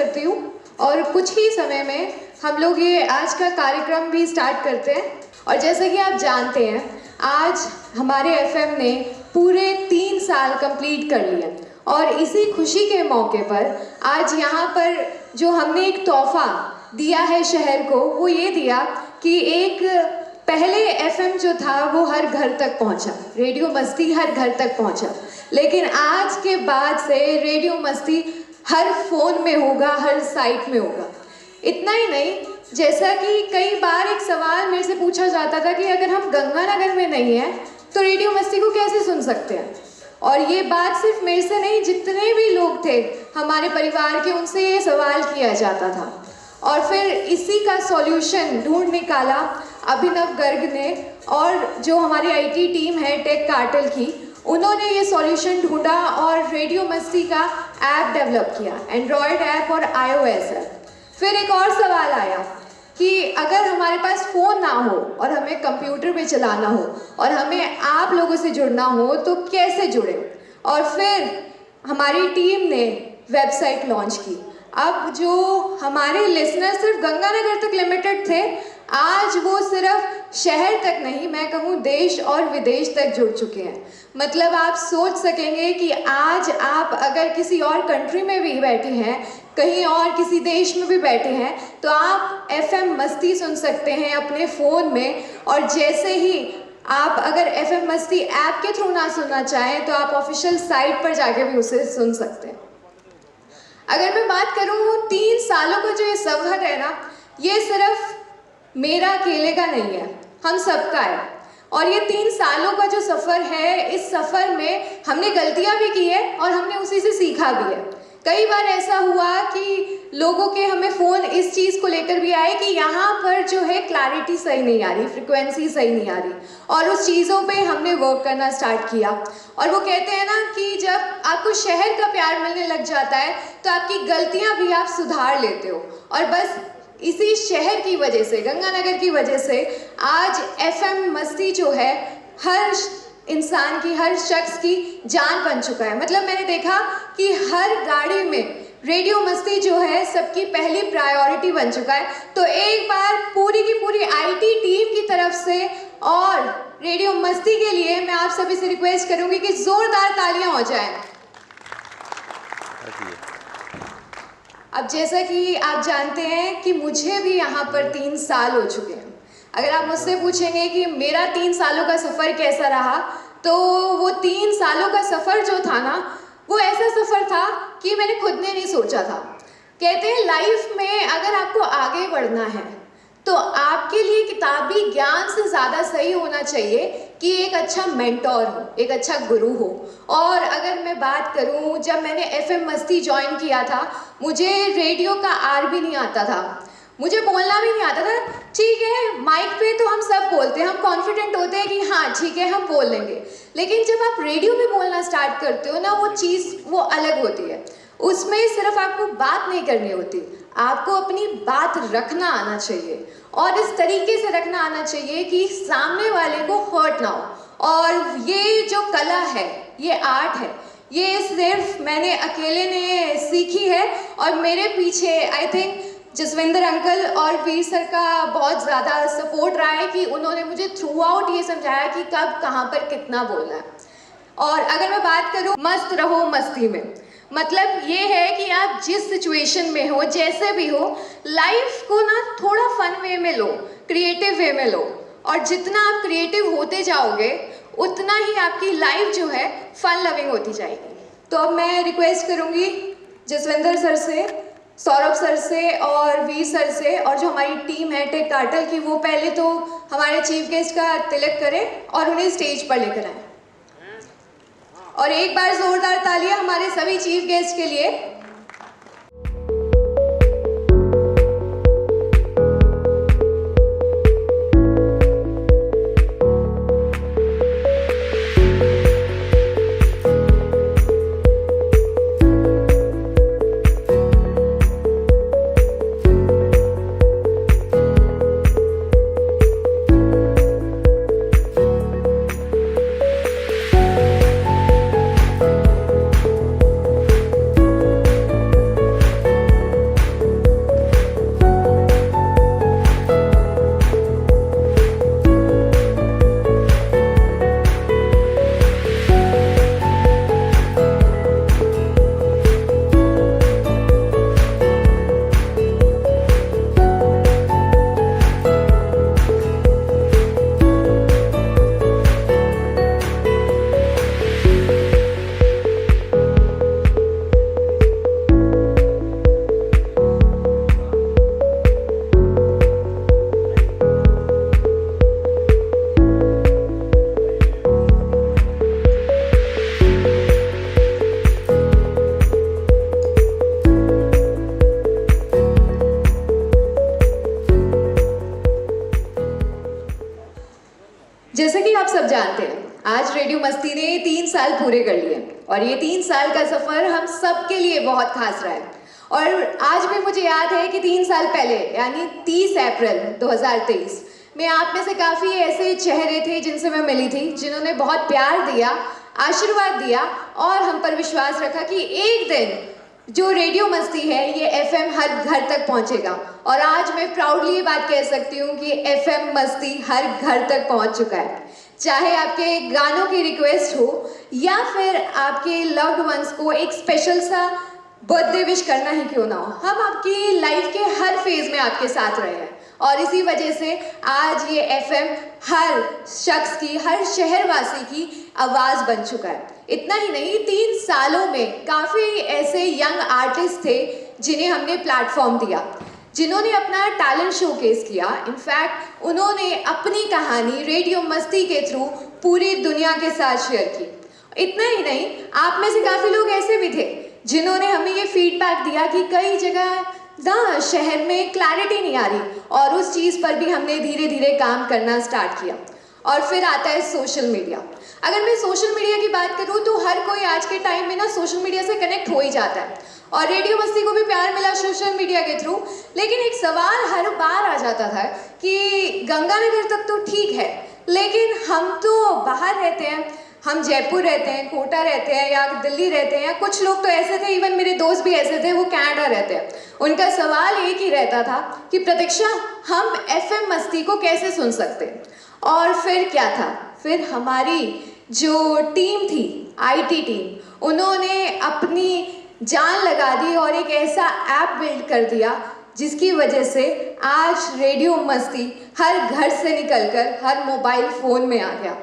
करती हूँ और कुछ ही समय में हम लोग ये आज का कार्यक्रम भी स्टार्ट करते हैं। और जैसा कि आप जानते हैं, आज हमारे एफएम ने पूरे 3 साल कंप्लीट कर लिए और इसी खुशी के मौके पर आज यहाँ पर जो हमने एक तोहफा दिया है शहर को, वो ये दिया कि एक पहले एफएम जो था वो हर घर तक पहुंचा, रेडियो मस्ती हर घर तक पहुंचा, लेकिन आज के बाद से रेडियो मस्ती हर फोन में होगा, हर साइट में होगा। इतना ही नहीं, जैसा कि कई बार एक सवाल मेरे से पूछा जाता था कि अगर हम गंगानगर में नहीं हैं तो रेडियो मस्ती को कैसे सुन सकते हैं। और ये बात सिर्फ मेरे से नहीं, जितने भी लोग थे हमारे परिवार के, उनसे ये सवाल किया जाता था। और फिर इसी का सॉल्यूशन ढूंढ निकाला अभिनव गर्ग ने, और जो हमारी आईटी टीम है टेक कार्टेल की, उन्होंने ये सॉल्यूशन ढूंढा और रेडियो मस्ती का ऐप डेवलप किया, एंड्रॉयड ऐप और iOS ऐप। फिर एक और सवाल आया कि अगर हमारे पास फ़ोन ना हो और हमें कंप्यूटर पे चलाना हो और हमें आप लोगों से जुड़ना हो तो कैसे जुड़े। और फिर हमारी टीम ने वेबसाइट लॉन्च की। अब जो हमारे लिसनर सिर्फ गंगानगर तक लिमिटेड थे, आज वो सिर्फ शहर तक नहीं, मैं कहूँ देश और विदेश तक जुड़ चुके हैं। मतलब आप सोच सकेंगे कि आज आप अगर किसी और कंट्री में भी बैठे हैं, कहीं और किसी देश में भी बैठे हैं, तो आप एफएम मस्ती सुन सकते हैं अपने फ़ोन में। और जैसे ही आप अगर एफएम मस्ती ऐप के थ्रू ना सुनना चाहें तो आप ऑफिशियल साइट पर जाके भी उसे सुन सकते हैं। अगर मैं बात करूँ 3 सालों का जो ये सफ़र है ना, ये सिर्फ मेरा अकेले का नहीं है, हम सबका है। और ये 3 सालों का जो सफ़र है, इस सफ़र में हमने गलतियाँ भी की है और हमने उसी से सीखा भी है। कई बार ऐसा हुआ कि लोगों के हमें फ़ोन इस चीज़ को लेकर भी आए कि यहाँ पर जो है क्लैरिटी सही नहीं आ रही, फ्रिक्वेंसी सही नहीं आ रही, और उस चीज़ों पे हमने वर्क करना स्टार्ट किया। और वो कहते हैं ना कि जब आपको शहर का प्यार मिलने लग जाता है तो आपकी गलतियाँ भी आप सुधार लेते हो। और बस इसी शहर की वजह से, गंगानगर की वजह से आज एफएम मस्ती जो है हर इंसान की, हर शख्स की जान बन चुका है। मतलब मैंने देखा कि हर गाड़ी में रेडियो मस्ती जो है सबकी पहली प्रायोरिटी बन चुका है। तो एक बार पूरी की पूरी आईटी टीम की तरफ से और रेडियो मस्ती के लिए मैं आप सभी से रिक्वेस्ट करूंगी कि जोरदार तालियां हो जाएं। अब जैसा कि आप जानते हैं कि मुझे भी यहाँ पर 3 साल हो चुके हैं। अगर आप मुझसे पूछेंगे कि मेरा 3 सालों का सफ़र कैसा रहा, तो वो 3 सालों का सफ़र जो था ना, वो ऐसा सफ़र था कि मैंने खुद ने नहीं सोचा था। कहते हैं लाइफ में अगर आपको आगे बढ़ना है तो आपके लिए किताबी ज्ञान से ज़्यादा सही होना चाहिए कि एक अच्छा मेंटोर हो, एक अच्छा गुरु हो। और अगर मैं बात करूं, जब मैंने एफएम मस्ती ज्वाइन किया था, मुझे रेडियो का आर भी नहीं आता था, मुझे बोलना भी नहीं आता था। ठीक है, माइक पे तो हम सब बोलते हैं, हम कॉन्फिडेंट होते हैं कि हाँ ठीक है हम बोल लेंगे, लेकिन जब आप रेडियो पे बोलना स्टार्ट करते हो ना, वो चीज़ वो अलग होती है। उसमें सिर्फ आपको बात नहीं करनी होती, आपको अपनी बात रखना आना चाहिए, और इस तरीके से रखना आना चाहिए कि सामने वाले को हर्ट ना हो। और ये जो कला है, ये आर्ट है, ये सिर्फ मैंने अकेले ने सीखी है, और मेरे पीछे आई थिंक जसविंदर अंकल और वीर सर का बहुत ज़्यादा सपोर्ट रहा है कि उन्होंने मुझे थ्रू आउट ये समझाया कि कब कहाँ पर कितना बोलना है। और अगर मैं बात करूँ मस्त रहो मस्ती में, मतलब ये है कि आप जिस सिचुएशन में हो, जैसे भी हो, लाइफ को ना थोड़ा फन वे में लो, क्रिएटिव वे में लो, और जितना आप क्रिएटिव होते जाओगे उतना ही आपकी लाइफ जो है फन लविंग होती जाएगी। तो अब मैं रिक्वेस्ट करूँगी जसविंदर सर से, सौरभ सर से और वीर सर से, और जो हमारी टीम है टेक कार्टेल की, वो पहले तो हमारे चीफ गेस्ट का तिलक करें और उन्हें स्टेज पर लेकर आए। और एक बार जोरदार तालियां हमारे सभी चीफ गेस्ट के लिए। जैसे कि आप सब जानते हैं, आज रेडियो मस्ती ने 3 साल पूरे कर लिए और ये 3 साल का सफ़र हम सब के लिए बहुत खास रहा है। और आज भी मुझे याद है कि 3 साल पहले यानी 30 अप्रैल 2023 में आप में से काफ़ी ऐसे चेहरे थे जिनसे मैं मिली थी, जिन्होंने बहुत प्यार दिया, आशीर्वाद दिया और हम पर विश्वास रखा कि एक दिन जो रेडियो मस्ती है ये एफएम हर घर तक पहुंचेगा। और आज मैं प्राउडली ये बात कह सकती हूँ कि एफएम मस्ती हर घर तक पहुंच चुका है। चाहे आपके गानों की रिक्वेस्ट हो या फिर आपके लव्ड वंस को एक स्पेशल सा बर्थडे विश करना ही क्यों ना हो, हम आपकी लाइफ के हर फेज में आपके साथ रहे हैं और इसी वजह से आज ये एफएम हर शख्स की, हर शहरवासी की आवाज़ बन चुका है। इतना ही नहीं, 3 सालों में काफ़ी ऐसे यंग आर्टिस्ट थे जिन्हें हमने प्लेटफॉर्म दिया, जिन्होंने अपना टैलेंट शोकेस किया। इनफैक्ट उन्होंने अपनी कहानी रेडियो मस्ती के थ्रू पूरी दुनिया के साथ शेयर की। इतना ही नहीं, आप में से काफ़ी लोग ऐसे भी थे जिन्होंने हमें ये फीडबैक दिया कि कई जगह ना शहर में क्लैरिटी नहीं आ रही और उस चीज़ पर भी हमने धीरे धीरे काम करना स्टार्ट किया। और फिर आता है सोशल मीडिया। अगर मैं सोशल मीडिया की बात करूँ तो हर कोई आज के टाइम में ना सोशल मीडिया से कनेक्ट हो ही जाता है और रेडियो मस्ती को भी प्यार मिला सोशल मीडिया के थ्रू। लेकिन एक सवाल हर बार आ जाता था कि गंगानगर तक तो ठीक है, लेकिन हम तो बाहर रहते हैं, हम जयपुर रहते हैं, कोटा रहते हैं या दिल्ली रहते हैं, या कुछ लोग तो ऐसे थे, इवन मेरे दोस्त भी ऐसे थे, वो कनाडा रहते हैं। उनका सवाल एक ही रहता था कि प्रतीक्षा, हम एफएम मस्ती को कैसे सुन सकते हैं। और फिर क्या था, फिर हमारी जो टीम थी, आईटी टीम, उन्होंने अपनी जान लगा दी और एक ऐसा ऐप बिल्ड कर दिया जिसकी वजह से आज रेडियो मस्ती हर घर से निकलकर हर मोबाइल फ़ोन में आ गया।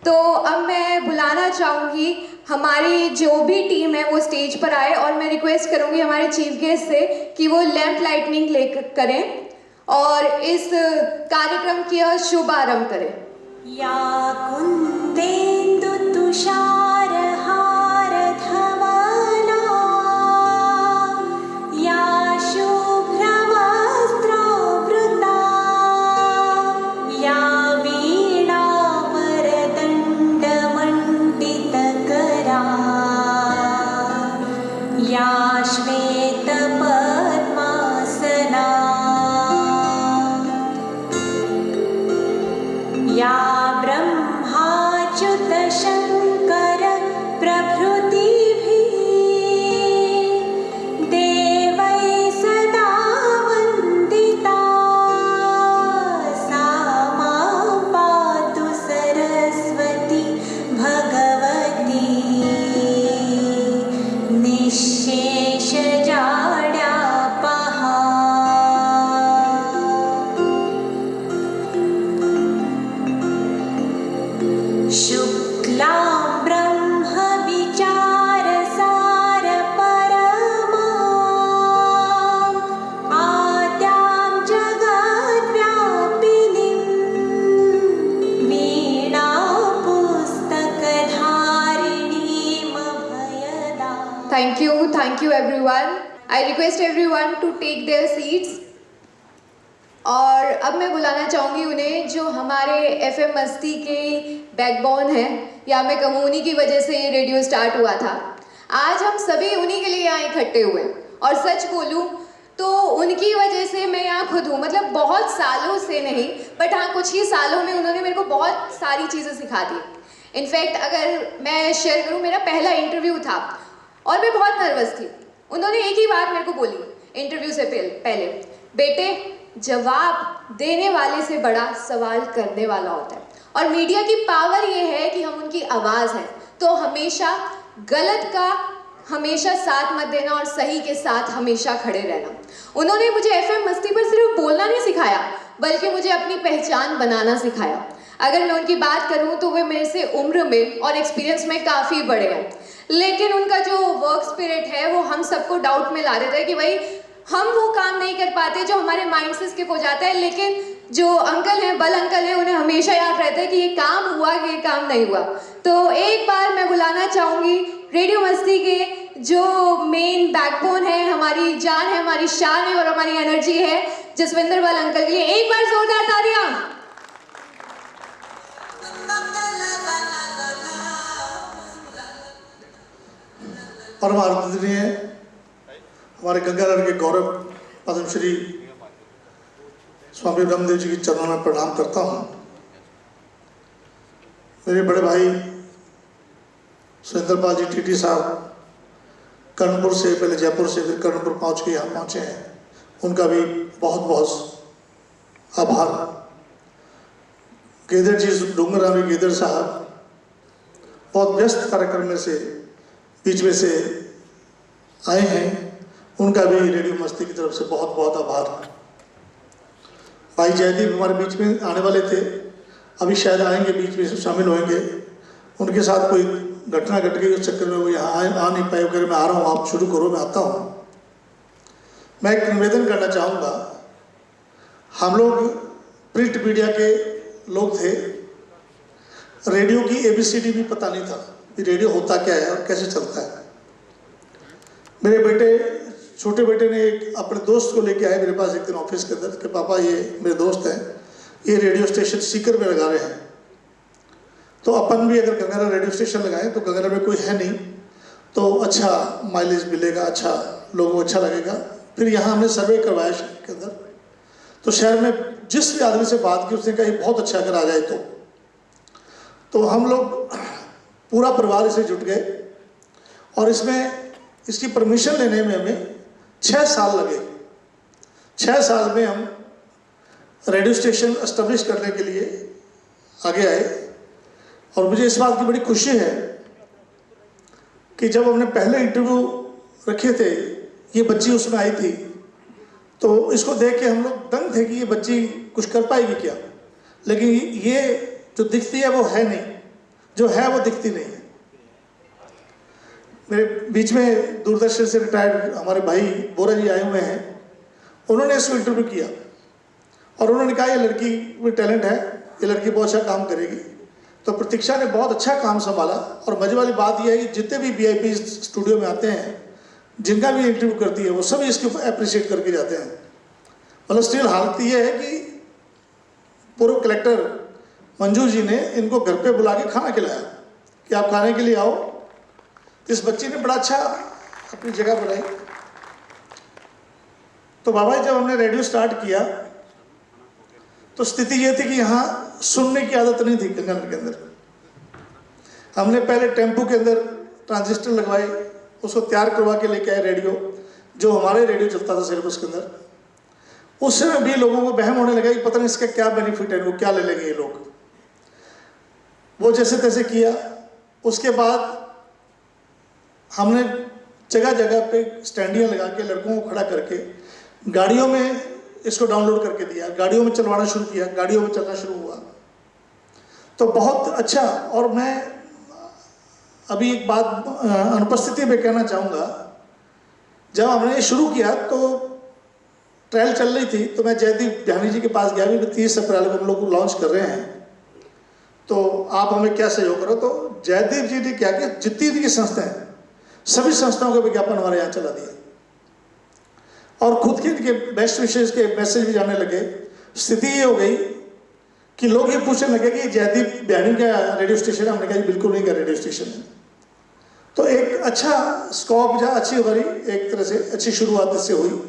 तो अब मैं बुलाना चाहूँगी हमारी जो भी टीम है वो स्टेज पर आए और मैं रिक्वेस्ट करूँगी हमारे चीफ गेस्ट से कि वो लैंप लाइटनिंग ले करें और इस कार्यक्रम का शुभारंभ करें। या कुंदेन्दु तुषार हार धवला, या शुभ्र वस्त्रावृता, या वीणा वरदण्ड मण्डितकरा, या श्वेत पद्मासना, या ब्रह्माच्युत शंकर प्रभृतिभिः देवैः सदा वन्दिता, सा मां पातु सरस्वती भगवती निःशेषजाड्यापहा। शुक्लां ब्रह्म विचार सार परमा, आद्यां जगद्व्यापिनीं वीणा पुस्तकधारिणीं अभयदा। Thank you everyone. I request everyone to take their seats. और अब मैं बुलाना चाहूँगी उन्हें जो हमारे एफएम मस्ती के बैकबोन हैं, या मैं कहूँ उन्हीं की वजह से ये रेडियो स्टार्ट हुआ था। आज हम सभी उन्हीं के लिए यहाँ इकट्ठे हुए हैं और सच बोलूँ तो उनकी वजह से मैं यहाँ खुद हूँ। मतलब बहुत सालों से नहीं, बट हाँ कुछ ही सालों में उन्होंने मेरे को बहुत सारी चीज़ें सिखा दी। इनफैक्ट अगर मैं शेयर करूँ, मेरा पहला इंटरव्यू था और मैं बहुत नर्वस थी। उन्होंने एक ही बात मेरे को बोली इंटरव्यू से पहले, बेटे जवाब देने वाले से बड़ा सवाल करने वाला होता है। और मीडिया की पावर ये है कि हम उनकी आवाज़ हैं, तो हमेशा गलत का हमेशा साथ मत देना और सही के साथ हमेशा खड़े रहना। उन्होंने मुझे एफएम मस्ती पर सिर्फ बोलना नहीं सिखाया, बल्कि मुझे अपनी पहचान बनाना सिखाया। अगर मैं उनकी बात करूं तो वे मेरे से उम्र में और एक्सपीरियंस में काफ़ी बड़े हैं, लेकिन उनका जो वर्क स्पिरिट है वो हम सबको डाउट में ला देता है कि भाई हम वो काम नहीं कर पाते जो हमारे माइंड से स्किप हो जाता है। लेकिन जो अंकल हैं, बल अंकल हैं, उन्हें हमेशा याद रहता है कि ये काम हुआ कि ये काम नहीं हुआ। तो एक बार मैं बुलाना चाहूँगी रेडियो मस्ती के जो मेन बैकबोन है, हमारी जान है, हमारी शान है और हमारी एनर्जी है, जसविंदर बल अंकल के लिए एक बार जोरदार तालियां। परम आदरणीय हमारे गंगानगर के गौरव पद्मश्री स्वामी ब्रह्मदेव जी के चरणों में प्रणाम करता हूँ। मेरे बड़े भाई सुरेंद्र पाल जी टीटी साहब कर्णपुर से, पहले जयपुर से फिर कर्णपुर पहुँच के यहाँ पहुँचे हैं, उनका भी बहुत बहुत आभार। गेदर जी, डूंगरामी गेदर साहब बहुत व्यस्त कार्यक्रम में से बीच में से आए हैं, उनका भी रेडियो मस्ती की तरफ से बहुत बहुत आभार। भाई जयदीप हमारे बीच में आने वाले थे, अभी शायद आएंगे, बीच में शामिल होंगे। उनके साथ कोई घटना घट गई, उस चक्कर में वो यहाँ आ नहीं पाए, वगैरह मैं आ रहा हूँ, आप शुरू करो, मैं आता हूँ। मैं एक निवेदन करना चाहूँगा। हम लोग प्रिंट मीडिया के लोग थे, रेडियो की ABCD भी पता नहीं था कि रेडियो होता क्या है और कैसे चलता है। मेरे बेटे, छोटे बेटे ने एक अपने दोस्त को लेके आए मेरे पास एक दिन ऑफिस के अंदर कि पापा ये मेरे दोस्त हैं, ये रेडियो स्टेशन सीकर में लगा रहे हैं, तो अपन भी अगर गंगानगर रेडियो स्टेशन लगाएं तो गंगानगर में कोई है नहीं, तो अच्छा माइलेज मिलेगा, अच्छा लोगों को अच्छा लगेगा। फिर यहाँ हमने सर्वे करवाया शहर के अंदर, तो शहर में जिस भी आदमी से बात की उसने कहा ये बहुत अच्छा अगर आ जाए तो हम लोग पूरा परिवार इसे जुट गए और इसकी परमिशन लेने में हमें 6 साल लगे। 6 साल में हम रेडियो स्टेशन एस्टेब्लिश करने के लिए आगे आए। और मुझे इस बात की बड़ी खुशी है कि जब हमने पहले इंटरव्यू रखे थे, ये बच्ची उसमें आई थी, तो इसको देख के हम लोग दंग थे कि ये बच्ची कुछ कर पाएगी क्या, लेकिन ये जो दिखती है वो है नहीं, जो है वो दिखती नहीं है। मेरे बीच में दूरदर्शन से रिटायर्ड हमारे भाई बोरा जी आए हुए हैं, उन्होंने इसको इंटरव्यू किया और उन्होंने कहा ये लड़की में टैलेंट है, ये लड़की बहुत अच्छा काम करेगी। तो प्रतीक्षा ने बहुत अच्छा काम संभाला। और मजे वाली बात यह है कि जितने भी VIP स्टूडियो में आते हैं, जिनका भी इंटरव्यू करती है, वो सभी इसको अप्रिशिएट करके जाते हैं। मतलब स्टिल हालत ये है कि पूर्व कलेक्टर मंजू जी ने इनको घर पे बुला के खाना खिलाया कि आप खाने के लिए आओ। इस बच्ची ने बड़ा अच्छा अपनी जगह बनाई। तो बाबा जब हमने रेडियो स्टार्ट किया तो स्थिति ये थी कि यहाँ सुनने की आदत नहीं थी गंगानगर के अंदर। हमने पहले टेम्पो के अंदर ट्रांजिस्टर लगवाए, उसको तैयार करवा के लेके आए रेडियो, जो हमारे रेडियो चलता था सिलेबस के अंदर। उस समय भी लोगों को बहम होने लगा कि पता नहीं इसका क्या बेनिफिट है, वो क्या ले लेंगे ये लोग। वो जैसे तैसे किया। उसके बाद हमने जगह जगह पे स्टैंडियाँ लगा के लड़कों को खड़ा करके गाड़ियों में इसको डाउनलोड करके दिया, गाड़ियों में चलवाना शुरू किया, गाड़ियों में चलना शुरू हुआ। तो बहुत अच्छा। और मैं अभी एक बात अनुपस्थिति में कहना चाहूँगा, जब हमने ये शुरू किया तो ट्रायल चल रही थी, तो मैं जयदीप ध्यानी जी के पास गया भी 30 अप्रैल को हम लोग लॉन्च कर रहे हैं, तो आप हमें क्या सहयोग करो। तो जयदीप जी ने क्या किया, जितनी भी संस्थाएं हैं सभी संस्थाओं का विज्ञापन हमारे यहाँ चला दिया और खुद के इनके बेस्ट विशेष के मैसेज भी जाने लगे। स्थिति ये हो गई कि लोग ये पूछने लगे कि जयदीप ध्यानी का रेडियो स्टेशन है। हमने कहा बिल्कुल नहीं का रेडियो स्टेशन है। तो एक अच्छा स्कोप जहाँ अच्छी हमारी एक तरह से अच्छी शुरुआत इससे हुई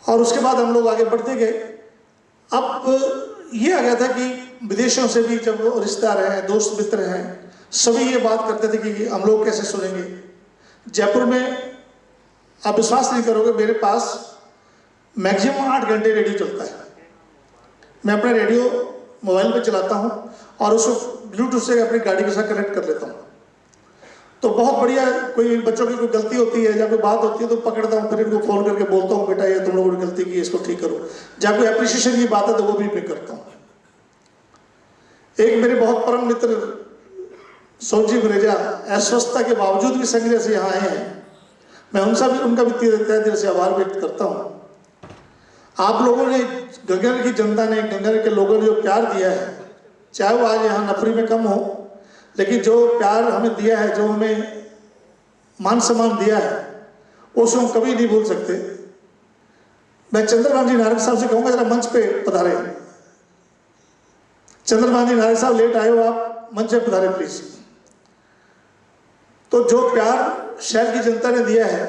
और उसके बाद हम लोग आगे बढ़ते गए। अब ये आ गया था कि विदेशों से भी जब रिश्तेदार हैं, दोस्त मित्र हैं, सभी ये बात करते थे कि हम लोग कैसे सुनेंगे। जयपुर में आप विश्वास नहीं करोगे, मेरे पास मैक्सिमम 8 घंटे रेडियो चलता है। मैं अपना रेडियो मोबाइल पे चलाता हूँ और उसको ब्लूटूथ से अपनी गाड़ी के साथ कनेक्ट कर लेता हूँ। तो बहुत बढ़िया, कोई बच्चों की कोई गलती होती है या कोई बात होती है तो पकड़ता हूँ, फिर इनको फ़ोन करके बोलता हूँ बेटा ये तुम लोगों ने गलती की, इसको ठीक करो। जहाँ कोई अप्रिशिएशन की बात है तो वो भी मैं करता हूँ। एक मेरे बहुत परम मित्र सोजी गुरेजा अस्वस्थता के बावजूद भी संग्रह से यहाँ आए हैं, मैं उनका भी तहे दिल से आभार व्यक्त करता हूँ। आप लोगों ने, गंगानगर की जनता ने, गंगानगर के लोगों ने जो प्यार दिया है, चाहे वो आज यहाँ नफरी में कम हो, लेकिन जो प्यार हमें दिया है, जो हमें मान सम्मान दिया है, उसको हम कभी नहीं भूल सकते। मैं चंद्रभान जी नारंग साहब से कहूँगा जरा मंच पे पधारे। चंद्रभान जी नारंग साहब लेट आए हो, आप मंच पे पधारे प्लीज। तो तो जो प्यार शहर की जनता ने दिया है,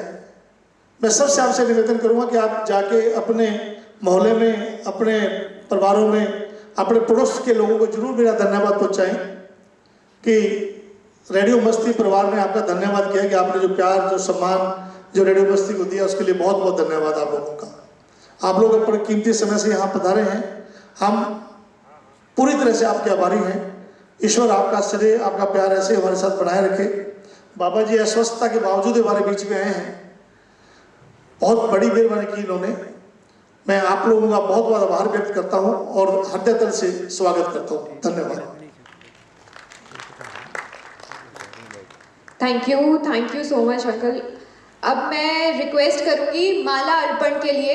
मैं सबसे आपसे निवेदन करूंगा कि आप जाके अपने मोहल्ले में, अपने परिवारों में, अपने पड़ोस के लोगों को जरूर मेरा धन्यवाद पहुंचाएं कि रेडियो मस्ती परिवार ने आपका धन्यवाद किया कि आपने जो प्यार, जो सम्मान जो रेडियो मस्ती को दिया, उसके लिए बहुत बहुत धन्यवाद आप लोगों का। आप लोग अपने कीमती समय से यहाँ पधारे हैं, हम पूरी तरह से आपके आभारी हैं। ईश्वर आपका श्रेय, आपका प्यार ऐसे हमारे साथ बनाए रखे। बाबा जी अस्वस्थता के बावजूद हमारे बीच में आए हैं, बहुत बड़ी मेहरबानी की इन्होंने। मैं आप लोगों का बहुत बहुत आभार व्यक्त करता हूँ और हृदय तल से स्वागत करता हूँ। धन्यवाद। Thank you so much uncle. अब मैं रिक्वेस्ट करूंगी माला अर्पण के लिए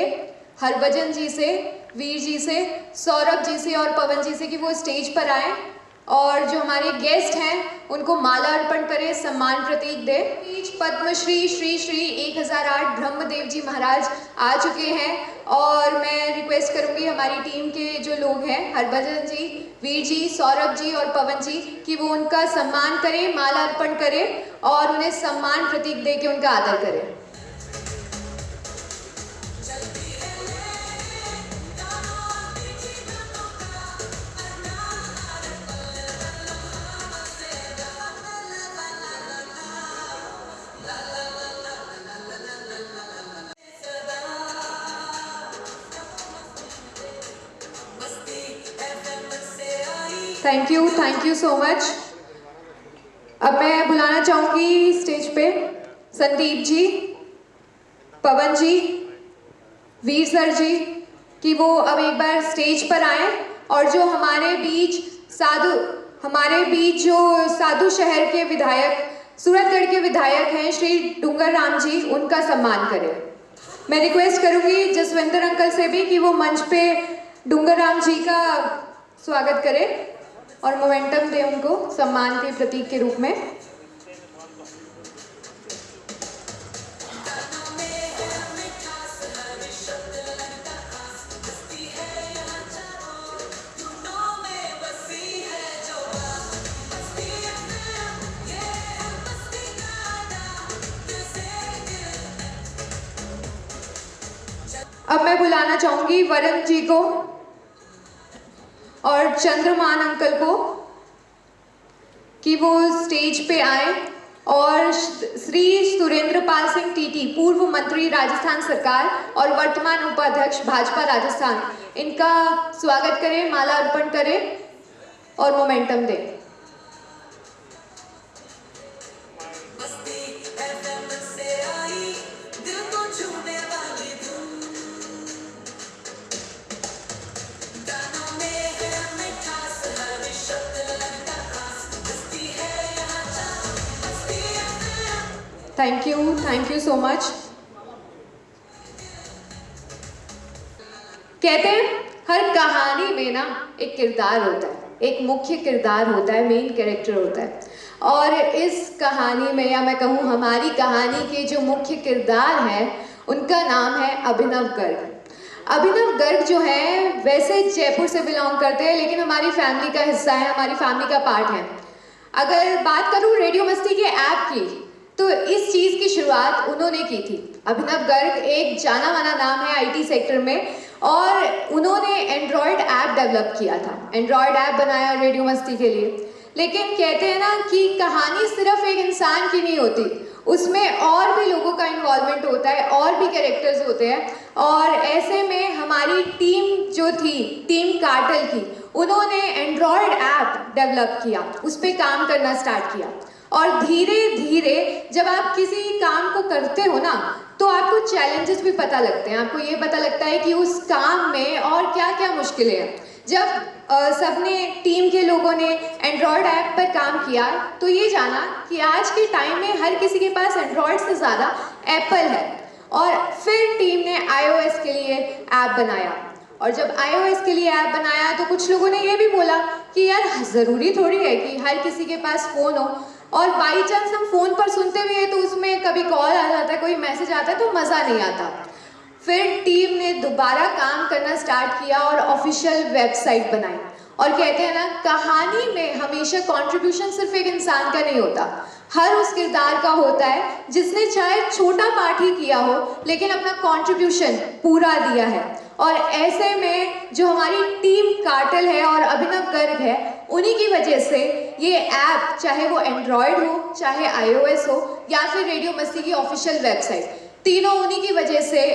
हरभजन जी से, वीर जी से, सौरभ जी से और पवन जी से कि वो स्टेज पर आए और जो हमारे गेस्ट हैं उनको माला अर्पण करें, सम्मान प्रतीक दे। पद्मश्री श्री श्री 1008 ब्रह्मदेव जी महाराज आ चुके हैं और मैं रिक्वेस्ट करूंगी हमारी टीम के जो लोग हैं, हरभजन जी, वीर जी, सौरभ जी और पवन जी, कि वो उनका सम्मान करें, माला अर्पण करें और उन्हें सम्मान प्रतीक दे के उनका आदर करें। Thank you so much. अब मैं बुलाना चाहूंगी स्टेज पे संदीप जी, पवन जी, वीर सर जी कि वो अब एक बार स्टेज पर आए और जो हमारे बीच जो साधु शहर के विधायक, सूरतगढ़ के विधायक हैं श्री डूंगर राम जी, उनका सम्मान करें। मैं रिक्वेस्ट करूंगी जसविंदर अंकल से भी कि वो मंच पे डूंगर राम जी का स्वागत करें और मोमेंटम दे उनको सम्मान के प्रतीक के रूप में। अब मैं बुलाना चाहूंगी वरुण जी को और चंद्रमान अंकल को कि वो स्टेज पे आए और श्री सुरेंद्र पाल सिंह टीटी, पूर्व मंत्री राजस्थान सरकार और वर्तमान उपाध्यक्ष भाजपा राजस्थान, इनका स्वागत करें, माला अर्पण करें और मोमेंटम दें। Thank you so much. कहते हैं हर कहानी में ना एक किरदार होता है, एक मुख्य किरदार होता है, मेन कैरेक्टर होता है। और इस कहानी में, या मैं कहूँ हमारी कहानी के जो मुख्य किरदार हैं, उनका नाम है अभिनव गर्ग। अभिनव गर्ग जो है वैसे जयपुर से बिलोंग करते हैं, लेकिन हमारी फैमिली का हिस्सा है, हमारी फैमिली का पार्ट है। अगर बात करूँ रेडियो मस्ती के ऐप की, तो इस चीज़ की शुरुआत उन्होंने की थी। अभिनव गर्ग एक जाना माना नाम है आईटी सेक्टर में, और उन्होंने एंड्रॉयड ऐप डेवलप किया था, एंड्रॉयड ऐप बनाया रेडियो मस्ती के लिए। लेकिन कहते हैं ना कि कहानी सिर्फ एक इंसान की नहीं होती, उसमें और भी लोगों का इन्वॉल्वमेंट होता है, और भी कैरेक्टर्स होते हैं। और ऐसे में हमारी टीम जो थी, टीम कार्टल की, उन्होंने एंड्रॉयड ऐप डेवलप किया, उस पर काम करना स्टार्ट किया। और धीरे धीरे जब आप किसी काम को करते हो ना, तो आपको चैलेंजेस भी पता लगते हैं, आपको ये पता लगता है कि उस काम में और क्या क्या मुश्किलें हैं। जब सबने टीम के लोगों ने एंड्रॉयड ऐप पर काम किया, तो ये जाना कि आज के टाइम में हर किसी के पास एंड्रॉयड से ज़्यादा एप्पल है। और फिर टीम ने iOS के लिए ऐप बनाया, और जब iOS के लिए ऐप बनाया तो कुछ लोगों ने ये भी बोला कि यार ज़रूरी थोड़ी है कि हर किसी के पास फ़ोन हो, और बाई चांस हम फ़ोन पर सुनते भी हैं तो उसमें कभी कॉल आ जाता है, कोई मैसेज आता है, तो मज़ा नहीं आता। फिर टीम ने दोबारा काम करना स्टार्ट किया और ऑफिशियल वेबसाइट बनाई। और कहते हैं ना, कहानी में हमेशा कंट्रीब्यूशन सिर्फ एक इंसान का नहीं होता, हर उस किरदार का होता है जिसने चाहे छोटा पार्ट ही किया हो लेकिन अपना कंट्रीब्यूशन पूरा दिया है। और ऐसे में जो हमारी टीम कार्टेल है और अभिनव गर्ग है, उन्हीं की वजह से ये ऐप, चाहे वो एंड्रॉयड हो, चाहे iOS हो या फिर रेडियो मस्ती की ऑफिशियल वेबसाइट, तीनों उन्हीं की वजह से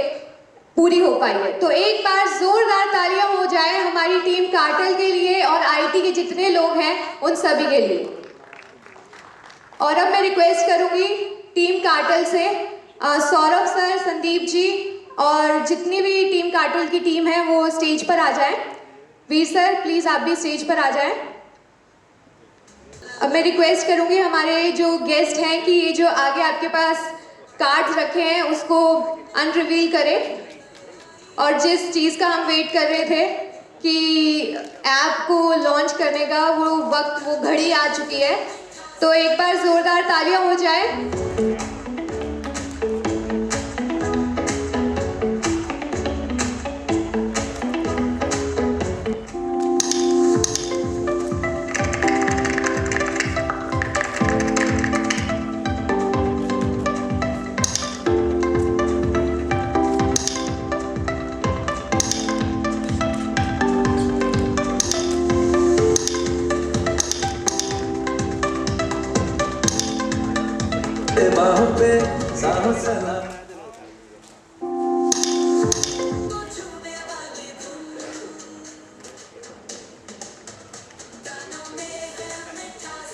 पूरी हो पाई है। तो एक बार जोरदार तालियां हो जाए हमारी टीम कार्टेल के लिए और आईटी के जितने लोग हैं उन सभी के लिए। और अब मैं रिक्वेस्ट करूंगी टीम कार्टेल से सौरभ सर, संदीप जी और जितनी भी टीम कार्टेल की टीम है वो स्टेज पर आ जाएं। वीर सर प्लीज आप भी स्टेज पर आ जाएं। अब मैं रिक्वेस्ट करूंगी हमारे जो गेस्ट हैं कि ये जो आगे आपके पास कार्ड्स रखे हैं उसको अनरिवील करें। और जिस चीज़ का हम वेट कर रहे थे कि ऐप को लॉन्च करने का वो वक्त, वो घड़ी आ चुकी है। तो एक बार जोरदार तालियां हो जाए।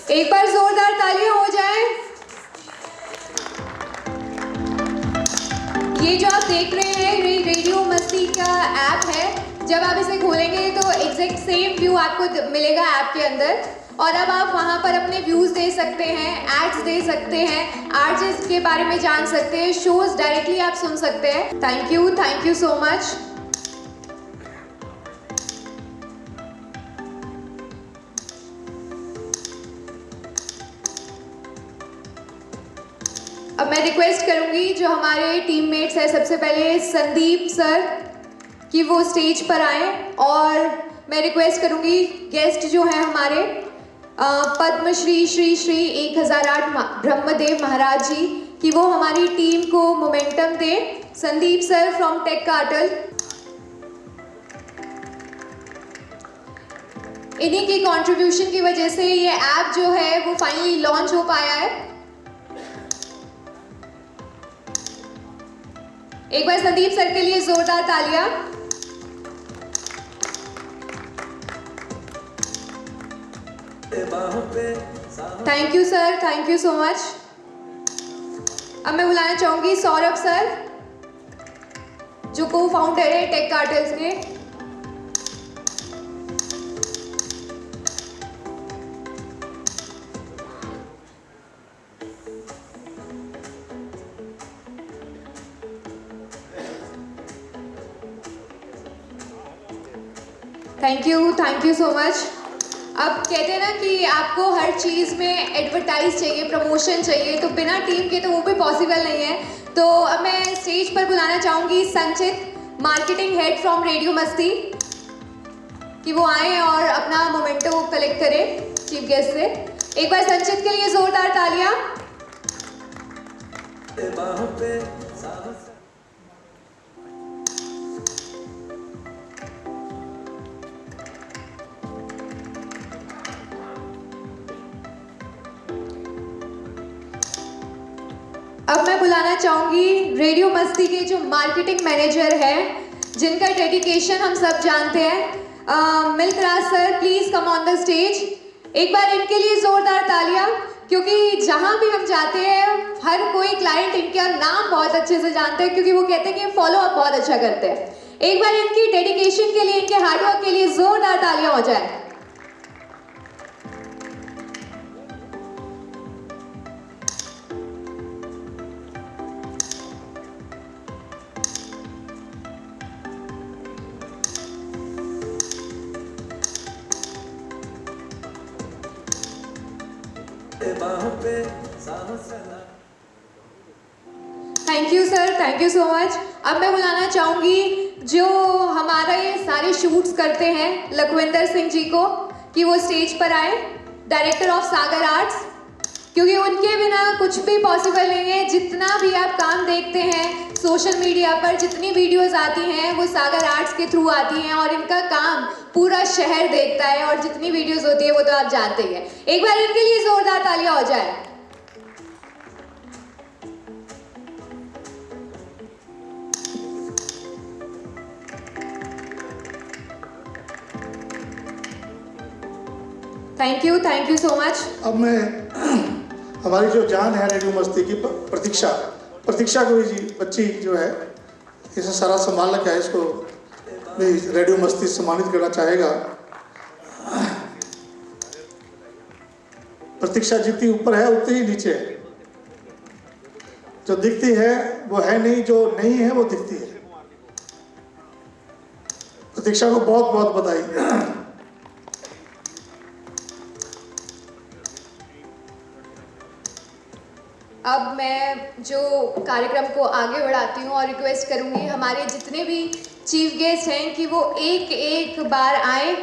एक बार जोरदार तालियां हो जाए। ये जो आप देख रहे हैं रेडियो मस्ती का ऐप है। जब आप इसे खोलेंगे तो एग्जैक्ट सेम व्यू आपको मिलेगा ऐप के अंदर। और अब आप वहाँ पर अपने व्यूज़ दे सकते हैं, एड्स दे सकते हैं, आर्टिस्ट के बारे में जान सकते हैं, शोज़ डायरेक्टली आप सुन सकते हैं। Thank you so much. अब मैं रिक्वेस्ट करूंगी जो हमारे टीममेट्स हैं, सबसे पहले संदीप सर कि वो स्टेज पर आए। और मैं रिक्वेस्ट करूंगी गेस्ट जो हैं हमारे पद्मश्री श्री 1008 ब्रह्मदेव महाराज जी कि वो हमारी टीम को मोमेंटम दें। Sandeep sir from Tech Cartel, इन्हीं की कंट्रीब्यूशन की वजह से ये ऐप जो है वो फाइनली लॉन्च हो पाया है। एक बार संदीप सर के लिए जोरदार तालियां। Thank you sir, thank you so much. अब मैं बुलाना चाहूंगी सौरभ सर जो को फाउंडर है टेक कार्टेल्स के। Thank you so much. अब कहते हैं ना कि आपको हर चीज़ में एडवर्टाइज चाहिए, प्रमोशन चाहिए, तो बिना टीम के तो वो भी पॉसिबल नहीं है। तो अब मैं स्टेज पर बुलाना चाहूँगी संचित, मार्केटिंग हेड फ्रॉम रेडियो मस्ती, कि वो आए और अपना मोमेंटो कलेक्ट करें चीफ गेस्ट से। एक बार संचित के लिए जोरदार तालियां। अब मैं बुलाना चाहूँगी रेडियो मस्ती के जो मार्केटिंग मैनेजर है, जिनका डेडिकेशन हम सब जानते हैं, milk Raj sir, please come on the stage. एक बार इनके लिए ज़ोरदार तालियां, क्योंकि जहाँ भी हम जाते हैं हर कोई क्लाइंट इनका नाम बहुत अच्छे से जानते हैं, क्योंकि वो कहते हैं कि फॉलो अप बहुत अच्छा करते हैं। एक बार इनकी डेडिकेशन के लिए, इनके हार्डवर्क के लिए ज़ोरदार तालियां हो जाए। Thank you sir, thank you so much. अब मैं बुलाना चाहूँगी जो हमारा ये सारे शूट्स करते हैं, लखविंदर सिंह जी को, कि वो स्टेज पर आए, डायरेक्टर ऑफ सागर आर्ट्स। क्योंकि उनके बिना कुछ भी पॉसिबल नहीं है। जितना भी आप काम देखते हैं सोशल मीडिया पर, जितनी वीडियोस आती हैं वो सागर आर्ट्स के थ्रू आती हैं और इनका काम पूरा शहर देखता है और जितनी वीडियोस होती है वो तो आप जानते ही हैं। एक बार इनके लिए जोरदार तालियां हो जाए। Thank you so much. अब मैं हमारी जो जान है रेडियो मस्ती की प्रतीक्षा को जी बच्ची जो है इसे सारा संभालना क्या है, इसको भी रेडियो मस्ती सम्मानित करना चाहेगा। प्रतीक्षा जितनी ऊपर है उतनी ही नीचे है। जो दिखती है वो है नहीं, जो नहीं है वो दिखती है। प्रतीक्षा को बहुत बहुत बधाई। अब मैं जो कार्यक्रम को आगे बढ़ाती हूँ और रिक्वेस्ट करूँगी हमारे जितने भी चीफ गेस्ट हैं कि वो एक एक बार आए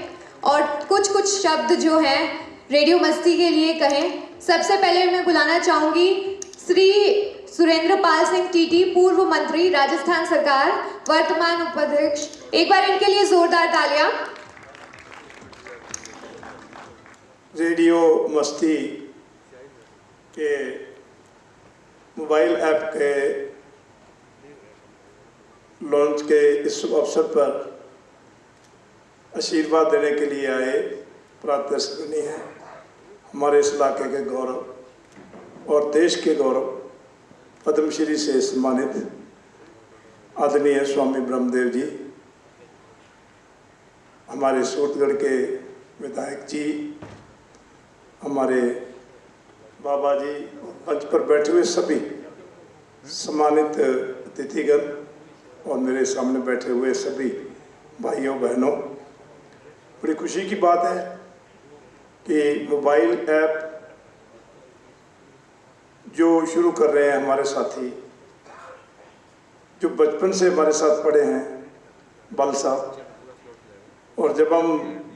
और कुछ शब्द जो हैं रेडियो मस्ती के लिए कहें। सबसे पहले मैं बुलाना चाहूँगी श्री सुरेंद्र पाल सिंह टीटी, पूर्व मंत्री राजस्थान सरकार, वर्तमान उपाध्यक्ष। एक बार इनके लिए जोरदार तालियां। रेडियो मस्ती के मोबाइल ऐप के लॉन्च के इस अवसर पर आशीर्वाद देने के लिए आए प्रातःस्मरणीय हैं हमारे इस इलाके के गौरव और देश के गौरव पद्मश्री से सम्मानित आदरणीय स्वामी ब्रह्मदेव जी, हमारे सूरतगढ़ के विधायक जी, हमारे बाबा जी, मंच पर बैठे हुए सभी सम्मानित अतिथिगण और मेरे सामने बैठे हुए सभी भाइयों बहनों, बड़ी खुशी की बात है कि मोबाइल ऐप जो शुरू कर रहे हैं हमारे साथी, जो बचपन से हमारे साथ पढ़े हैं, बल साहब, और जब हम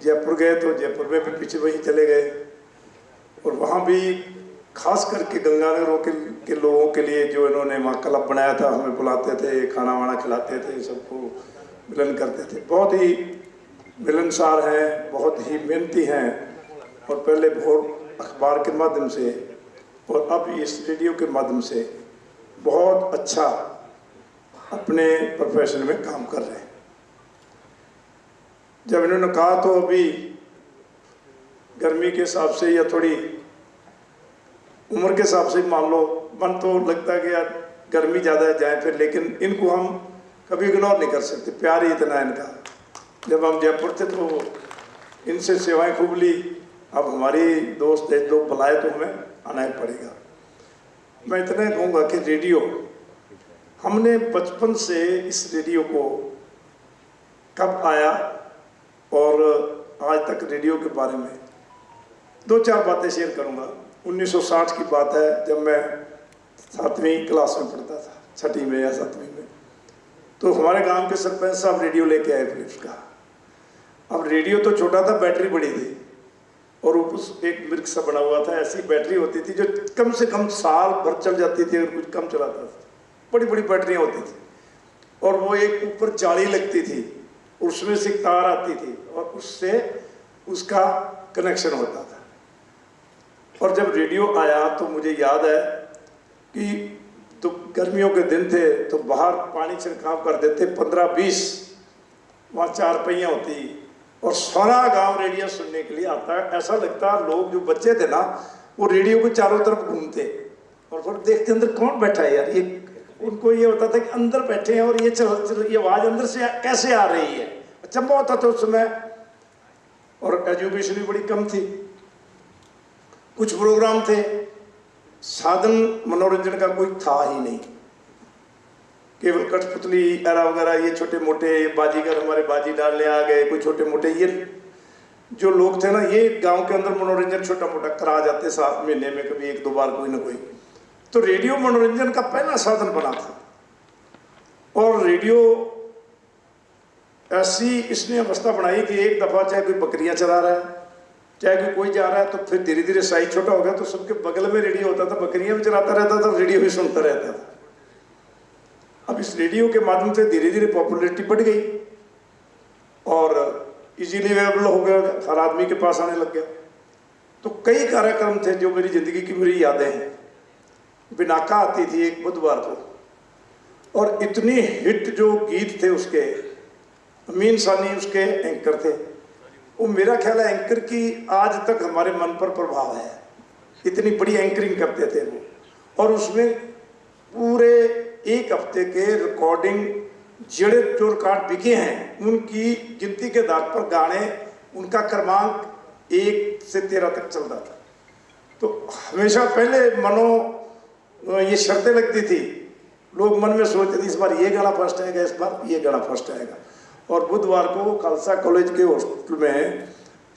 जयपुर गए तो जयपुर में भी पीछे वहीं चले गए और वहाँ भी खास करके गंगानगर के लोगों के लिए जो इन्होंने वहाँ क्लब बनाया था, हमें बुलाते थे, खाना वाना खिलाते थे, सबको मिलन करते थे। बहुत ही मिलनसार हैं, बहुत ही मेहनती हैं और पहले बहुत अखबार के माध्यम से और अब इस रेडियो के माध्यम से बहुत अच्छा अपने प्रोफेशन में काम कर रहे हैं। जब इन्होंने कहा तो अभी गर्मी के हिसाब से या थोड़ी उम्र के हिसाब से मान लो, मन तो लगता है कि यार गर्मी ज़्यादा है जाए फिर, लेकिन इनको हम कभी इग्नोर नहीं कर सकते, प्यार ही इतना है इनका। जब हम जयपुर थे तो इनसे सेवाएं खूब ली, अब हमारी दोस्त एक दो बुलाए तो हमें आना ही पड़ेगा। मैं इतना ही कहूँगा कि रेडियो, हमने बचपन से इस रेडियो को कब आया और आज तक रेडियो के बारे में दो चार बातें शेयर करूँगा। 1960 की बात है, जब मैं 7वीं क्लास में पढ़ता था, 6ठी में या 7वीं में, तो हमारे गांव के सरपंच साहब रेडियो लेके आए फिलिप्स का। अब रेडियो तो छोटा था, बैटरी बड़ी थी और उस एक मिर्च सा बना हुआ था, ऐसी बैटरी होती थी जो कम से कम साल भर चल जाती थी अगर कुछ कम चलाता था। बड़ी बड़ी बैटरियाँ होती थी और वो एक ऊपर जाली लगती थी, उसमें से तार आती थी और उससे उसका कनेक्शन होता था। और जब रेडियो आया तो मुझे याद है कि तो गर्मियों के दिन थे तो बाहर पानी छिड़काव कर देते, 15-20 वहाँ 4 पहियाँ होती और सारा गांव रेडियो सुनने के लिए आता है। ऐसा लगता लोग जो बच्चे थे ना वो रेडियो को चारों तरफ घूमते और फिर देखते अंदर कौन बैठा है यार, ये उनको ये होता था कि अंदर बैठे हैं और ये ये आवाज़ अंदर से कैसे आ रही है। अचंभा होता था उस समय और एजुकेशन भी बड़ी कम थी, कुछ प्रोग्राम थे, साधन मनोरंजन का कोई था ही नहीं, केवल कठपुतली एरा वगैरह ये छोटे मोटे बाजीगर हमारे बाजी डालने आ गए, कोई छोटे मोटे ये जो लोग थे ना, ये गांव के अंदर मनोरंजन छोटा मोटा करा जाते 7 महीने में कभी 1-2 बार कोई ना कोई। तो रेडियो मनोरंजन का पहला साधन बना था और रेडियो ऐसी इसने अवस्था बनाई कि एक दफ़ा चाहे कोई बकरियां चरा रहा है, चाहे कि कोई जा रहा है तो फिर धीरे धीरे साइज छोटा हो गया तो सबके बगल में रेडियो होता था, बकरियां भी चलाता रहता था, रेडियो भी सुनता रहता था। अब इस रेडियो के माध्यम से धीरे धीरे पॉपुलैरिटी बढ़ गई और इजीली अवेलेबल हो गया, हर आदमी के पास आने लग गया। तो कई कार्यक्रम थे जो मेरी ज़िंदगी की मेरी यादें हैं। बिनाका आती थी एक बुधवार को और इतनी हिट जो गीत थे उसके, अमीन सानी उसके एंकर थे। वो मेरा ख्याल है एंकर की आज तक हमारे मन पर प्रभाव है, इतनी बड़ी एंकरिंग करते थे वो। और उसमें पूरे एक हफ्ते के रिकॉर्डिंग जड़े जो रिकॉर्ड बिके हैं उनकी गिनती के आधार पर गाने, उनका क्रमांक 1 से 13 तक चलता था। तो हमेशा पहले मनो ये शर्तें लगती थी, लोग मन में सोचते थे इस बार ये गाना फर्स्ट आएगा, इस बार ये गाना फर्स्ट आएगा। और बुधवार को खालसा कॉलेज के हॉस्टल में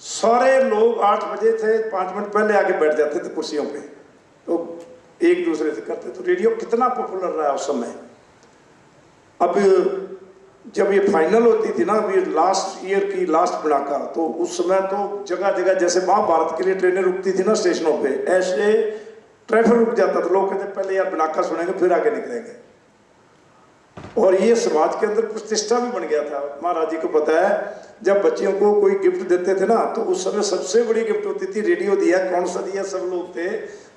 सारे लोग 8 बजे थे, 5 मिनट पहले आके बैठ जाते थे कुर्सियों पे, तो एक दूसरे से करते। तो रेडियो कितना पॉपुलर रहा उस समय। अब जब ये फाइनल होती थी ना, अभी लास्ट ईयर की लास्ट बिनाका, तो उस समय तो जगह जगह जैसे महाभारत के लिए ट्रेनें रुकती थी ना स्टेशनों पे, ऐसे ट्रैफिक रुक जाता था। लोग कहते पहले यार बिनाका सुनेंगे फिर आगे निकलेंगे। और ये समाज के अंदर प्रतिष्ठा भी बन गया था। महाराज जी को पता है जब बच्चियों को कोई गिफ्ट देते थे ना तो उस समय सबसे बड़ी गिफ्ट होती थी रेडियो दिया। कौन सा दिया? सब लोग थे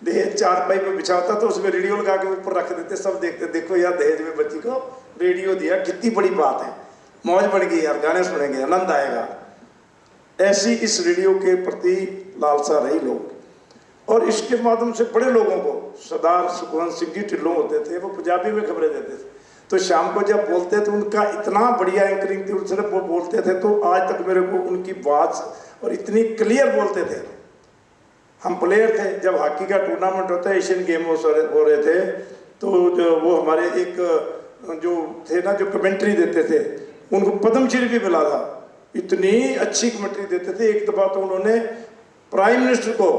दहेज चारपाई पे बिछाता तो उसमें रेडियो लगा के ऊपर रख देते, सब देखते देखो यार दहेज में बच्ची को रेडियो दिया, कितनी बड़ी बात है, मौज बढ़ गई यार, गाने सुनेंगे आनंद आएगा। ऐसी इस रेडियो के प्रति लालसा रही लोग। और इसके माध्यम से बड़े लोगों को, सरदार सुखवंत सिंह जी ढिल्लों होते थे, वो पंजाबी में खबरें देते थे। तो शाम को जब बोलते थे उनका इतना बढ़िया एंकरिंग थी, उनसे वो बोलते थे तो आज तक मेरे को उनकी बात और इतनी क्लियर बोलते थे। हम प्लेयर थे, जब हॉकी का टूर्नामेंट होता है, एशियन गेम हो रहे थे, तो जो वो हमारे एक जो थे ना जो कमेंट्री देते थे उनको पद्मश्री भी मिला था। इतनी अच्छी कमेंट्री देते थे। एक दफा तो उन्होंने प्राइम मिनिस्टर को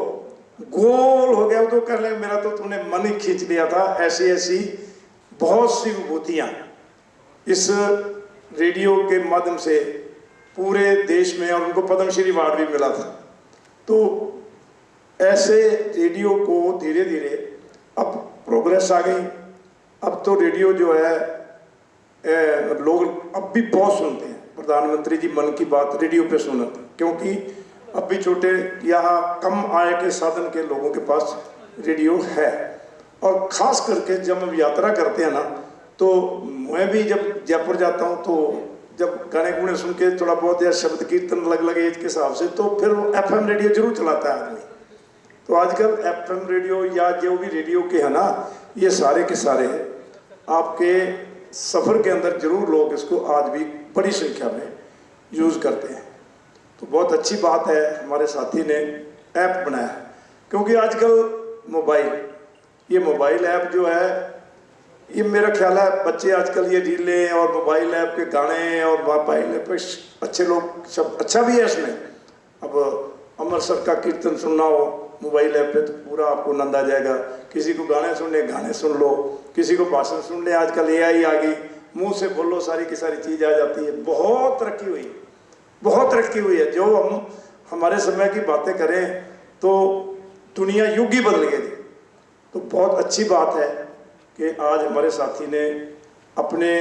गोल हो गया तो कर ले, मेरा तो तुमने मन ही खींच लिया था। ऐसी ऐसी बहुत सी विभूतियाँ इस रेडियो के माध्यम से पूरे देश में, और उनको पद्मश्री अवार्ड भी मिला था। तो ऐसे रेडियो को धीरे धीरे अब प्रोग्रेस आ गई। अब तो रेडियो जो है लोग अब भी बहुत सुनते हैं। प्रधानमंत्री जी मन की बात रेडियो पे सुनते हैं, क्योंकि अब भी छोटे या कम आय के साधन के लोगों के पास रेडियो है। और ख़ास करके जब हम यात्रा करते हैं ना, तो मैं भी जब जयपुर जाता हूँ तो जब गाने गुने सुन के थोड़ा बहुत या शब्द कीर्तन अलग अलग एज के हिसाब से, तो फिर वो FM रेडियो जरूर चलाता है आदमी। तो आजकल FM रेडियो या जो भी रेडियो के है ना, ये सारे के सारे आपके सफ़र के अंदर जरूर लोग इसको आज भी बड़ी संख्या में यूज़ करते हैं। तो बहुत अच्छी बात है हमारे साथी ने ऐप बनाया, क्योंकि आजकल ये मोबाइल ऐप जो है, ये मेरा ख्याल है बच्चे आजकल ये रीलें और मोबाइल ऐप के गाने और मोबाइल ऐप पे अच्छे लोग सब अच्छा भी है इसमें। अब अमृतसर का कीर्तन सुनना हो मोबाइल ऐप पे तो पूरा आपको आनंद आ जाएगा। किसी को गाने सुनने, गाने सुन लो, किसी को भाषण सुनने, आजकल AI आ गई, मुंह से बोलो सारी की सारी चीज़ आ जाती है। बहुत तरक्की हुई, बहुत तरक्की हुई है। जो हम हमारे समय की बातें करें तो दुनिया युग ही बदल गई थी। तो बहुत अच्छी बात है कि आज हमारे साथी ने अपने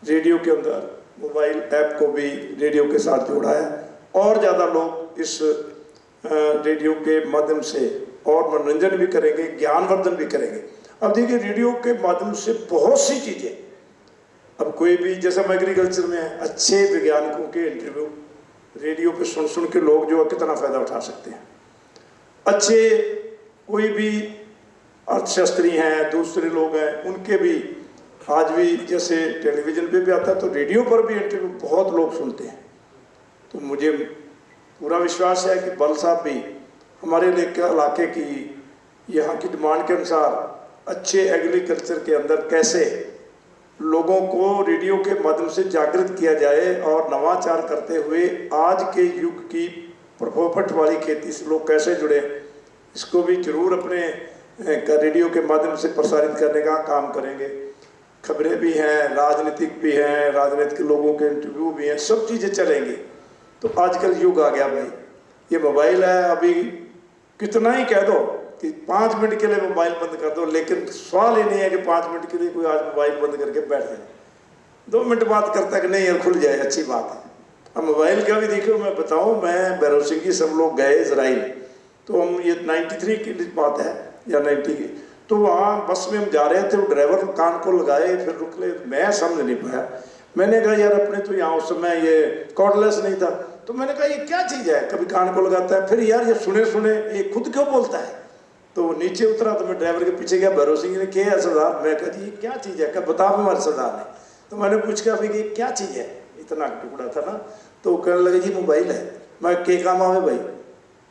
रेडियो के अंदर मोबाइल ऐप को भी रेडियो के साथ जोड़ा है, और ज़्यादा लोग इस रेडियो के माध्यम से और मनोरंजन भी करेंगे, ज्ञानवर्धन भी करेंगे। अब देखिए रेडियो के माध्यम से बहुत सी चीज़ें, अब कोई भी जैसे हम एग्रीकल्चर में है, अच्छे वैज्ञानिकों के इंटरव्यू रेडियो पे सुन सुन के लोग जो है कितना फ़ायदा उठा सकते हैं। अच्छे कोई भी अर्थशास्त्री हैं, दूसरे लोग हैं, उनके भी आज भी जैसे टेलीविज़न पे भी आता है तो रेडियो पर भी इंटरव्यू बहुत लोग सुनते हैं। तो मुझे पूरा विश्वास है कि बल साहब भी हमारे इलाके की यहाँ की डिमांड के अनुसार अच्छे एग्रीकल्चर के अंदर कैसे लोगों को रेडियो के माध्यम से जागृत किया जाए और नवाचार करते हुए आज के युग की प्रॉफिट वाली खेती से लोग कैसे जुड़े, इसको भी जरूर अपने रेडियो के माध्यम से प्रसारित करने का काम करेंगे। खबरें भी हैं, राजनीतिक भी हैं, राजनीतिक लोगों के इंटरव्यू भी हैं, सब चीज़ें चलेंगी। तो आजकल युग आ गया भाई, ये मोबाइल है, अभी कितना ही कह दो कि 5 मिनट के लिए मोबाइल बंद कर दो, लेकिन सवाल ही नहीं है कि 5 मिनट के लिए कोई आज मोबाइल बंद करके बैठ जाए। 2 मिनट बात करता है कि नहीं यार खुल जाए, अच्छी बात है। अब मोबाइल का भी देखो, मैं बताऊं, मैं भैरव सिंह जी सब लोग गए इजराइल, तो हम ये 93 की बात है या 90 की, तो वहाँ बस में हम जा रहे थे, वो ड्राइवर कान को लगाए फिर रुक ले, मैं समझ नहीं पाया। मैंने कहा यार अपने तो यहाँ उस समय ये कॉर्डलेस नहीं था, तो मैंने कहा ये क्या चीज़ है, कभी कान को लगाता है, फिर यार ये सुने सुने ये खुद क्यों बोलता है। तो वो नीचे उतरा तो मैं ड्राइवर के पीछे गया, भैरव सिंह ने क्या है सरदार, मैं कहा जी ये क्या चीज़ है, क्या बता हमारे सरदार ने। तो मैंने पूछ के अभी कि क्या चीज़ है, इतना टुकड़ा था ना, तो कहने लगे जी मोबाइल है। मैं के काम आवे भाई,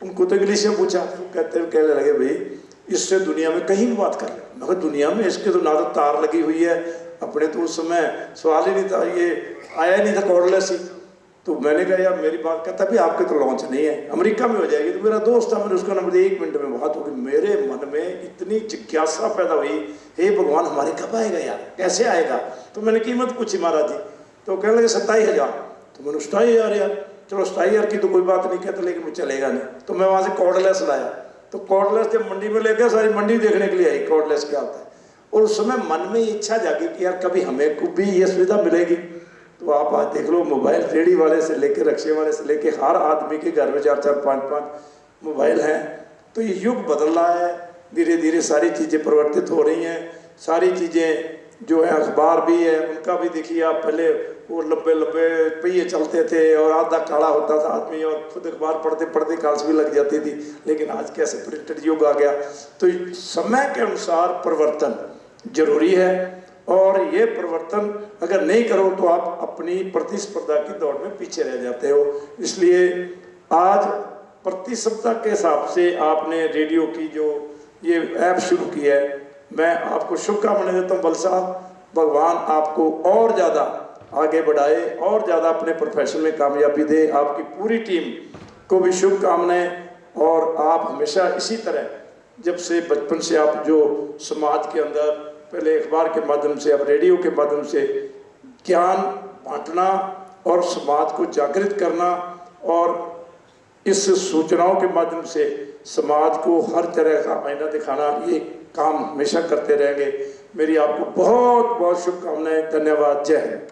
उनको तो इंग्लिश में पूछा, तो कहने लगे भाई इससे दुनिया में कहीं भी बात कर ले। मैं कहा दुनिया में इसके तो ना तो तार लगी हुई है, अपने तो उस समय सवाल ही नहीं था, ये आया नहीं था कॉर्डलेस ही। तो मैंने कहा यार मेरी बात कहता भी आपके तो लॉन्च नहीं है, अमेरिका में हो जाएगी। तो मेरा दोस्त था, मैंने उसका नंबर दिया, 1 मिनट में बात होगी। मेरे मन में इतनी जिज्ञासा पैदा हुई, हे भगवान हमारे कब आएगा यार, कैसे आएगा। तो मैंने कीमत पूछी महाराज जी, तो कहने लगे 27,000। तो मैंने 27,000 यार, चलो 27,000 की तो कोई बात नहीं कहते, लेकिन वो चलेगा नहीं। तो मैं वहाँ से कॉर्डलेस लाया, तो कॉर्डलेस जब मंडी में ले गया, सारी मंडी देखने के लिए आई कॉर्डलेस क्या होता है। और उस समय मन में इच्छा जागी कि यार कभी हमें को भी ये सुविधा मिलेगी। तो आप आज देख लो, मोबाइल रेडी वाले से लेकर रिक्शे वाले से लेकर हर आदमी के घर में 4-4, 5-5 मोबाइल हैं। तो ये युग बदल रहा है, धीरे धीरे सारी चीज़ें परिवर्तित हो रही हैं। सारी चीज़ें जो है, अखबार भी है उनका भी देखिए आप, पहले वो लंबे लंबे पहिए चलते थे और आधा काला होता था आदमी, और खुद अखबार पढ़ते पढ़ते काल्स भी लग जाती थी। लेकिन आज कैसे प्रिंटेड युग आ गया। तो समय के अनुसार परिवर्तन जरूरी है, और ये परिवर्तन अगर नहीं करो तो आप अपनी प्रतिस्पर्धा की दौड़ में पीछे रह जाते हो। इसलिए आज प्रतिस्पर्धा के हिसाब से आपने रेडियो की जो ये ऐप शुरू की है, मैं आपको शुभकामनाएं देता हूँ। बल साहब, भगवान आपको और ज़्यादा आगे बढ़ाए और ज़्यादा अपने प्रोफेशन में कामयाबी दे। आपकी पूरी टीम को भी शुभकामनाएं, और आप हमेशा इसी तरह, जब से बचपन से आप जो समाज के अंदर पहले अखबार के माध्यम से, अब रेडियो के माध्यम से ज्ञान बांटना और समाज को जागृत करना, और इस सूचनाओं के माध्यम से समाज को हर तरह का आईना दिखाना, ये काम हमेशा करते रहेंगे। मेरी आपको बहुत बहुत शुभकामनाएं। धन्यवाद। जय Hind.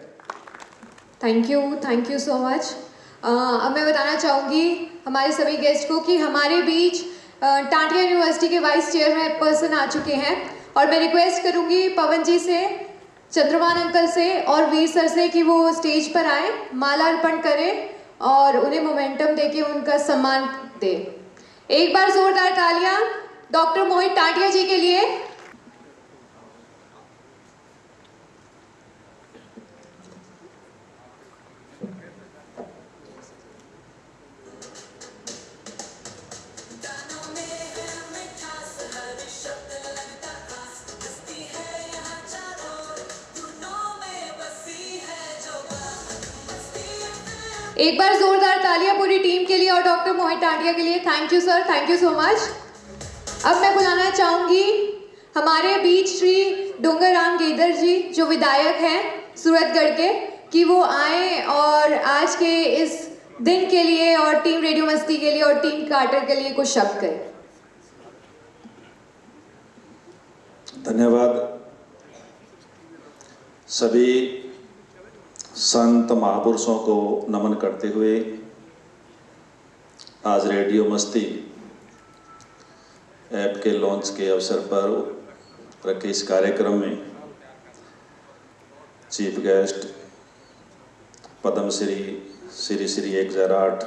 Thank you so much. अब मैं बताना चाहूँगी हमारे सभी गेस्ट को कि हमारे बीच टाटिया यूनिवर्सिटी के वाइस चेयरपर्सन आ चुके हैं, और मैं रिक्वेस्ट करूँगी पवन जी से, चंद्रमान अंकल से और वीर सर से कि वो स्टेज पर आए, माला अर्पण करें और उन्हें मोमेंटम देके उनका सम्मान दें। एक बार जोरदार तालियां डॉक्टर मोहित टाटिया जी के लिए। एक बार जोरदार तालियां पूरी टीम के लिए और डॉक्टर मोहित टाटिया के लिए। Thank you sir, thank you so much. अब मैं बुलाना चाहूँगी हमारे बीच श्री डोंगरराम गेदर जी, जो विधायक हैं सूरतगढ़ के, कि वो आए और आज के इस दिन के लिए और टीम रेडियो मस्ती के लिए और टीम कार्टर के लिए कुछ शब्द करें। धन्यवाद। सभी संत महापुरुषों को नमन करते हुए आज रेडियो मस्ती ऐप के लॉन्च के अवसर पर रखे इस कार्यक्रम में चीफ गेस्ट पद्मश्री श्री श्री 1008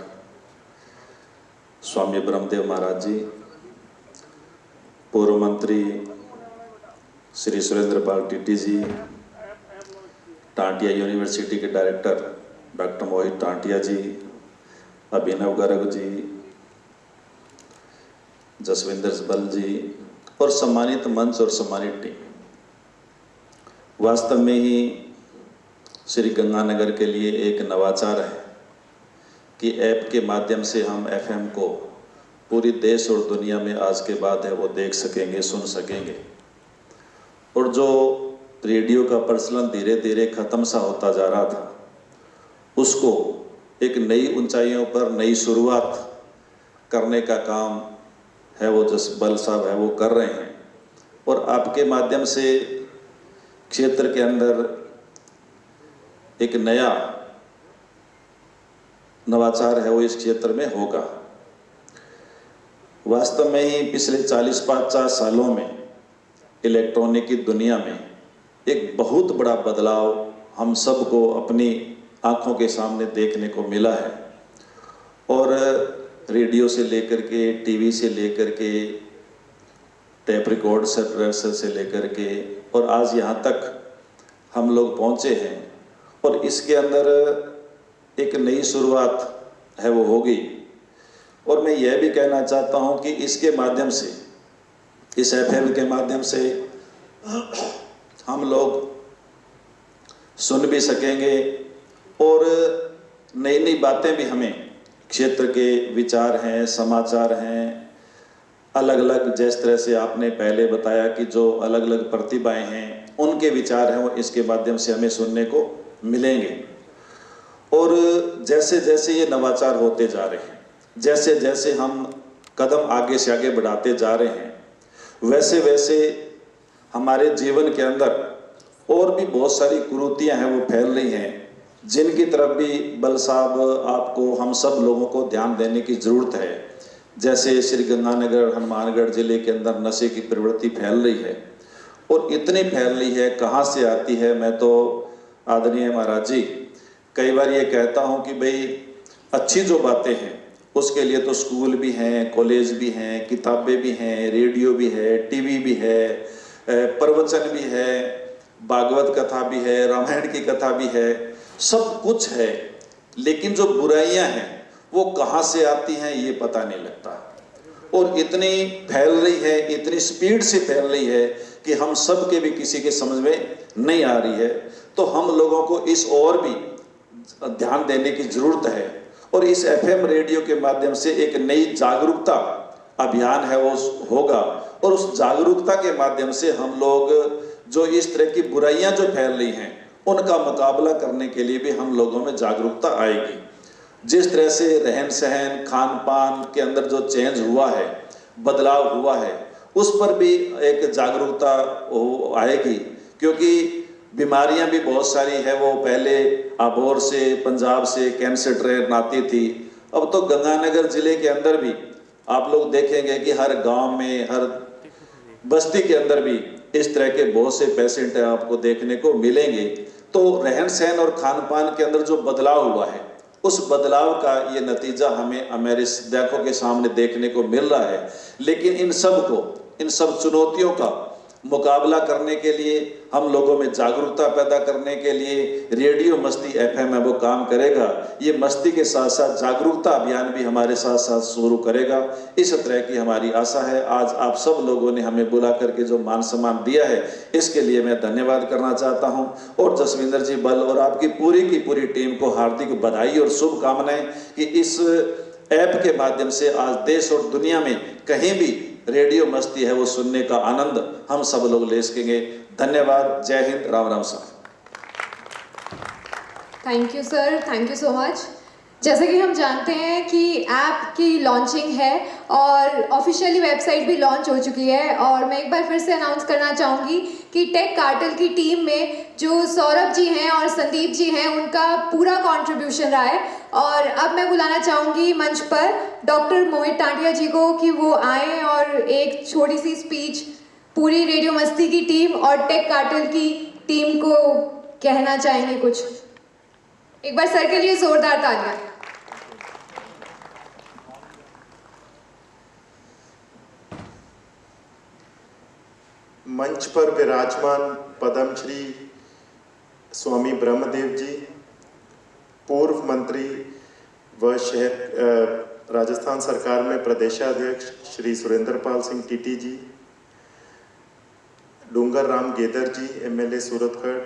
स्वामी ब्रह्मदेव महाराज जी, पूर्व मंत्री श्री सुरेंद्र पाल टीटी जी, टाटिया यूनिवर्सिटी के डायरेक्टर डॉक्टर मोहित टाटिया जी, अभिनव गर्ग जी, जसविंदर बल जी, और सम्मानित मंच और सम्मानित टीम। वास्तव में ही श्री गंगानगर के लिए एक नवाचार है कि ऐप के माध्यम से हम एफएम को पूरी देश और दुनिया में आज के बाद है वो देख सकेंगे, सुन सकेंगे। और जो रेडियो का प्रचलन धीरे धीरे ख़त्म सा होता जा रहा था, उसको एक नई ऊंचाइयों पर नई शुरुआत करने का काम है वो बल साहब है वो कर रहे हैं, और आपके माध्यम से क्षेत्र के अंदर एक नया नवाचार है वो इस क्षेत्र में होगा। वास्तव में ही पिछले 40-50 सालों में इलेक्ट्रॉनिक की दुनिया में एक बहुत बड़ा बदलाव हम सबको अपनी आंखों के सामने देखने को मिला है, और रेडियो से लेकर के, टीवी से लेकर के, टेप रिकॉर्ड से लेकर के, और आज यहाँ तक हम लोग पहुँचे हैं। और इसके अंदर एक नई शुरुआत है वो होगी। और मैं यह भी कहना चाहता हूँ कि इसके माध्यम से, इस FM के माध्यम से हम लोग सुन भी सकेंगे, और नई नई बातें भी हमें क्षेत्र के विचार हैं, समाचार हैं, अलग अलग, जिस तरह से आपने पहले बताया कि जो अलग अलग प्रतिभाएं हैं उनके विचार हैं वो इसके माध्यम से हमें सुनने को मिलेंगे। और जैसे जैसे ये नवाचार होते जा रहे हैं, जैसे जैसे हम कदम आगे से आगे बढ़ाते जा रहे हैं, वैसे वैसे हमारे जीवन के अंदर और भी बहुत सारी कुरीतियां हैं वो फैल रही हैं, जिनकी तरफ भी बल साहब आपको, हम सब लोगों को ध्यान देने की ज़रूरत है। जैसे श्री गंगानगर, हनुमानगढ़ ज़िले के अंदर नशे की प्रवृत्ति फैल रही है, और इतनी फैल रही है, कहाँ से आती है। मैं तो आदरणीय महाराज जी कई बार ये कहता हूँ कि भाई अच्छी जो बातें हैं उसके लिए तो स्कूल भी हैं, कॉलेज भी हैं, किताबें भी हैं, रेडियो भी है, टीवी भी है, प्रवचन भी है, भागवत कथा भी है, रामायण की कथा भी है, सब कुछ है। लेकिन जो बुराइयां हैं वो कहाँ से आती हैं ये पता नहीं लगता, और इतनी फैल रही है, इतनी स्पीड से फैल रही है कि हम सब के भी किसी के समझ में नहीं आ रही है। तो हम लोगों को इस और भी ध्यान देने की जरूरत है, और इस FM रेडियो के माध्यम से एक नई जागरूकता अभियान है वो होगा, और उस जागरूकता के माध्यम से हम लोग जो इस तरह की बुराइयां जो फैल रही हैं उनका मुकाबला करने के लिए भी हम लोगों में जागरूकता आएगी। जिस तरह से रहन सहन, खान पान के अंदर जो चेंज हुआ है, बदलाव हुआ है, उस पर भी एक जागरूकता आएगी, क्योंकि बीमारियां भी बहुत सारी है वो पहले अबोहर से, पंजाब से कैंसर ट्रेन आती थी। अब तो गंगानगर जिले के अंदर भी आप लोग देखेंगे कि हर गांव में, हर बस्ती के अंदर भी इस तरह के बहुत से पेशेंट आपको देखने को मिलेंगे। तो रहन सहन और खान पान के अंदर जो बदलाव हुआ है, उस बदलाव का ये नतीजा हमें हमारे आंखों के सामने देखने को मिल रहा है। लेकिन इन सब चुनौतियों का मुकाबला करने के लिए, हम लोगों में जागरूकता पैदा करने के लिए रेडियो मस्ती FM है वो काम करेगा। ये मस्ती के साथ साथ जागरूकता अभियान भी हमारे साथ साथ शुरू करेगा। इस तरह की हमारी आशा है। आज आप सब लोगों ने हमें बुला करके जो मान सम्मान दिया है, इसके लिए मैं धन्यवाद करना चाहता हूं, और जसविंदर जी बल और आपकी पूरी की पूरी टीम को हार्दिक बधाई और शुभकामनाएं कि इस ऐप के माध्यम से आज देश और दुनिया में कहीं भी रेडियो मस्ती है वो सुनने का आनंद हम सब लोग ले सकेंगे। धन्यवाद। जय हिंद। राम राम साहब। Thank you sir, thank you so much. जैसे कि हम जानते हैं कि ऐप की लॉन्चिंग है और ऑफिशियली वेबसाइट भी लॉन्च हो चुकी है, और मैं एक बार फिर से अनाउंस करना चाहूँगी कि टेक कार्टेल की टीम में जो सौरभ जी हैं और संदीप जी हैं उनका पूरा कंट्रीब्यूशन रहा है। और अब मैं बुलाना चाहूँगी मंच पर डॉक्टर मोहित टांडिया जी को कि वो आएँ और एक छोटी सी स्पीच पूरी रेडियो मस्ती की टीम और टेक कार्टेल की टीम को कहना चाहेंगे कुछ। एक बार सर के लिए जोरदार तालियां। मंच पर विराजमान पद्मश्री स्वामी ब्रह्मदेव जी, पूर्व मंत्री व शहर राजस्थान सरकार में प्रदेशाध्यक्ष श्री सुरेंद्रपाल सिंह टीटी जी, डूंगर राम गेदर जी MLA सूरतगढ़,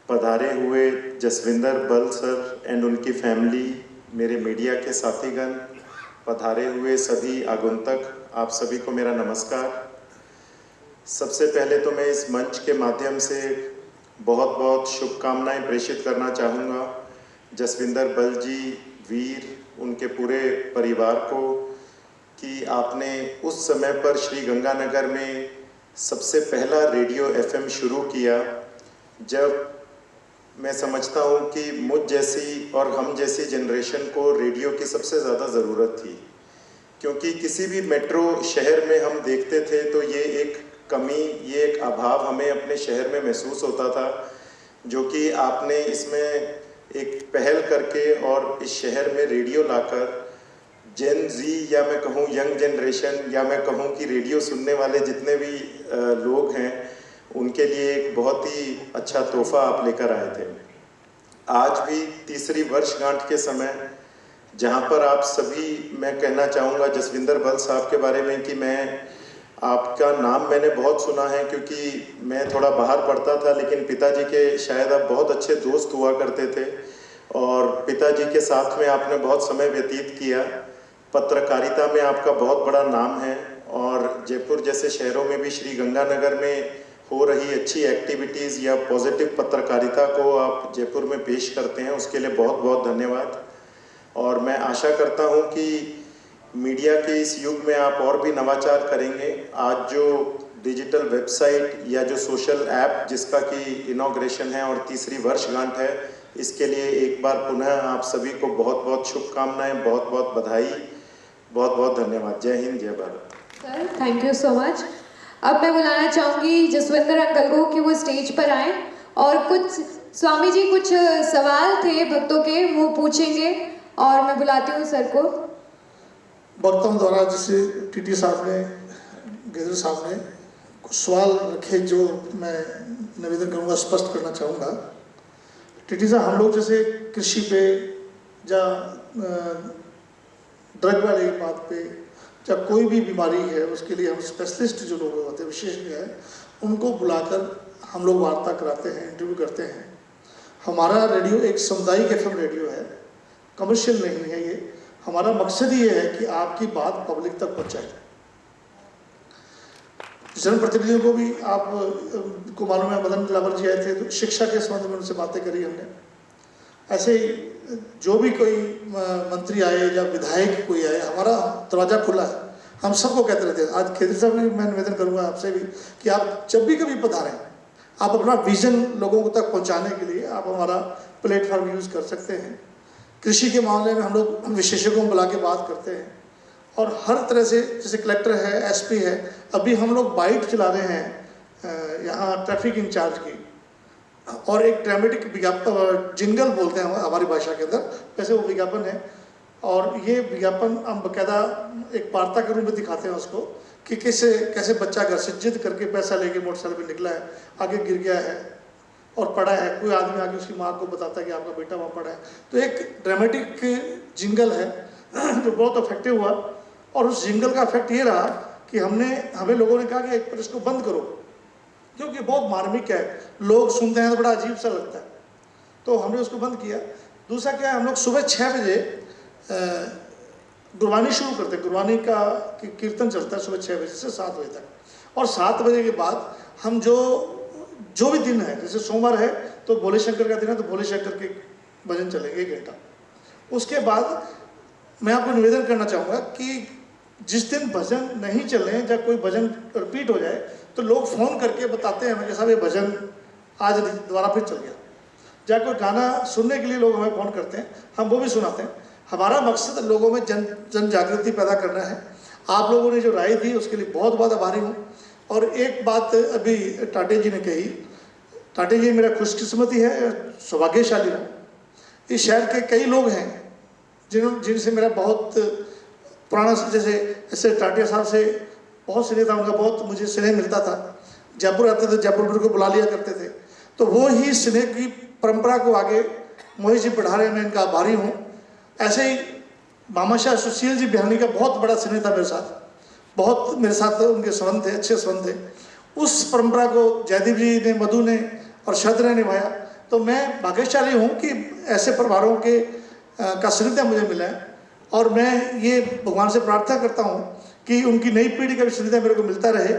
पधारे हुए जसविंदर बल सर एंड उनकी फैमिली, मेरे मीडिया के साथीगण, पधारे हुए सभी आगुंतक, आप सभी को मेरा नमस्कार। सबसे पहले तो मैं इस मंच के माध्यम से बहुत शुभकामनाएं प्रेषित करना चाहूँगा। जसविंदर बल जी वीर उनके पूरे परिवार को कि आपने उस समय पर श्री गंगानगर में सबसे पहला रेडियो FM शुरू किया, जब मैं समझता हूँ कि मुझ जैसी और हम जैसी जनरेशन को रेडियो की सबसे ज़्यादा ज़रूरत थी, क्योंकि किसी भी मेट्रो शहर में हम देखते थे तो ये एक कमी, ये एक अभाव हमें अपने शहर में महसूस होता था, जो कि आपने इसमें एक पहल करके और इस शहर में रेडियो लाकर जेन जी या मैं कहूँ यंग जनरेशन या मैं कहूँ कि रेडियो सुनने वाले जितने भी लोग हैं उनके लिए एक बहुत ही अच्छा तोहफा आप लेकर आए थे। आज भी तीसरी वर्षगांठ के समय जहाँ पर आप सभी, मैं कहना चाहूँगा जसविंदर बल साहब के बारे में कि मैं आपका नाम मैंने बहुत सुना है, क्योंकि मैं थोड़ा बाहर पढ़ता था, लेकिन पिताजी के शायद आप बहुत अच्छे दोस्त हुआ करते थे और पिताजी के साथ में आपने बहुत समय व्यतीत किया। पत्रकारिता में आपका बहुत बड़ा नाम है और जयपुर जैसे शहरों में भी श्री गंगानगर में हो रही अच्छी एक्टिविटीज़ या पॉजिटिव पत्रकारिता को आप जयपुर में पेश करते हैं, उसके लिए बहुत बहुत धन्यवाद। और मैं आशा करता हूं कि मीडिया के इस युग में आप और भी नवाचार करेंगे। आज जो डिजिटल वेबसाइट या जो सोशल ऐप जिसका कि इनॉग्रेशन है और तीसरी वर्षगांठ है, इसके लिए एक बार पुनः आप सभी को बहुत बहुत शुभकामनाएं, बहुत बहुत बधाई, बहुत बहुत धन्यवाद। जय हिंद, जय Bharat. Sir thank you so much. अब मैं बुलाना चाहूँगी जसविंदर अंकल को कि वो स्टेज पर आएँ और कुछ स्वामी जी कुछ सवाल थे भक्तों के वो पूछेंगे और मैं बुलाती हूँ सर को। भक्तों द्वारा जैसे टीटी साहब ने, गेजर साहब ने कुछ सवाल रखे जो मैं निवेदन करूँगा, स्पष्ट करना चाहूँगा। टीटी साहब, हम लोग जैसे कृषि पे या ड्रग वाली बात पे या कोई भी बीमारी है उसके लिए हम स्पेशलिस्ट जो लोग होते हैं, विशेषज्ञ हैं, उनको बुलाकर हम लोग वार्ता कराते हैं, इंटरव्यू करते हैं। हमारा रेडियो एक सामुदायिक FM रेडियो है, कमर्शियल नहीं है ये। हमारा मकसद ये है कि आपकी बात पब्लिक तक पहुंचाए। जनप्रतिनिधियों को भी आप को मालूम है, मदन लावर जी आए थे तो शिक्षा के संबंध में उनसे बातें करी हमने। ऐसे ही जो भी कोई मंत्री आए या विधायक कोई आए, हमारा दरवाज़ा खुला है, हम सबको कहते रहते हैं। आज खेतर साहब भी मैं निवेदन करूँगा आपसे भी कि आप जब भी कभी पधारें, आप अपना विजन लोगों तक पहुँचाने के लिए आप हमारा प्लेटफॉर्म यूज़ कर सकते हैं। कृषि के मामले में हम लोग विशेषज्ञों को बुला के बात करते हैं और हर तरह से, जैसे कलेक्टर है, SP है, अभी हम लोग बाइट चला रहे हैं यहाँ ट्रैफिक इंचार्ज की, और एक ड्रामेटिक विज्ञापन जिंगल बोलते हैं हमारी भाषा के अंदर, वैसे वो विज्ञापन है। और ये विज्ञापन हम बाकायदा एक वार्ता के रूप में दिखाते हैं उसको कि कैसे बच्चा घर से जिद करके पैसा लेके मोटरसाइकिल पे निकला है, आगे गिर गया है और पड़ा है, कोई आदमी आगे उसकी माँ को बताता है कि आपका बेटा वहाँ पड़ा है। तो एक ड्रामेटिक जिंगल है जो बहुत इफेक्टिव हुआ, और उस जिंगल का इफेक्ट ये रहा कि हमें लोगों ने कहा कि एक बार इसको बंद करो, क्योंकि बहुत मार्मिक है, लोग सुनते हैं तो बड़ा अजीब सा लगता है, तो हमने उसको बंद किया। दूसरा क्या है, हम लोग सुबह 6 बजे गुरबानी शुरू करते हैं। गुरबानी का कीर्तन चलता है सुबह 6 बजे से 7 बजे तक, और 7 बजे के बाद हम जो भी दिन है, जैसे सोमवार है तो भोले शंकर का दिन है तो भोले शंकर के भजन चलेंगे 1 घंटा। उसके बाद मैं आपको निवेदन करना चाहूँगा कि जिस दिन भजन नहीं चले या कोई भजन रिपीट हो जाए तो लोग फ़ोन करके बताते हैं हमें कि साहब ये भजन आज दोबारा फिर चल गया, या कोई गाना सुनने के लिए लोग हमें फ़ोन करते हैं, हम वो भी सुनाते हैं। हमारा मकसद लोगों में जन जागृति पैदा करना है। आप लोगों ने जो राय दी उसके लिए बहुत बहुत आभारी हूँ। और एक बात अभी टाटे जी ने कही, टाटे जी मेरा खुशकिस्मती है, सौभाग्यशाली हूँ। इस शहर के कई लोग हैं जिनसे मेरा बहुत पुराना, जैसे टाटे साहब से बहुत स्नेह था, उनका बहुत मुझे स्नेह मिलता था। जयपुर आते थे, जयपुर को बुला लिया करते थे, तो वो ही स्नेह की परंपरा को आगे मोहित जी बढ़ा रहे हैं, मैं इनका आभारी हूँ। ऐसे ही मामा शाह सुशील जी बिहानी का बहुत बड़ा स्नेह था मेरे साथ, बहुत मेरे साथ उनके संबंध थे, अच्छे संबंध थे। उस परंपरा को जयदीप जी ने, मधु ने और शरद ने निभाया। तो मैं भाग्यशाली हूँ कि ऐसे परिवारों के का सानिध्य मुझे मिला है, और मैं ये भगवान से प्रार्थना करता हूँ कि उनकी नई पीढ़ी का भी सानिध्य मेरे को मिलता रहे,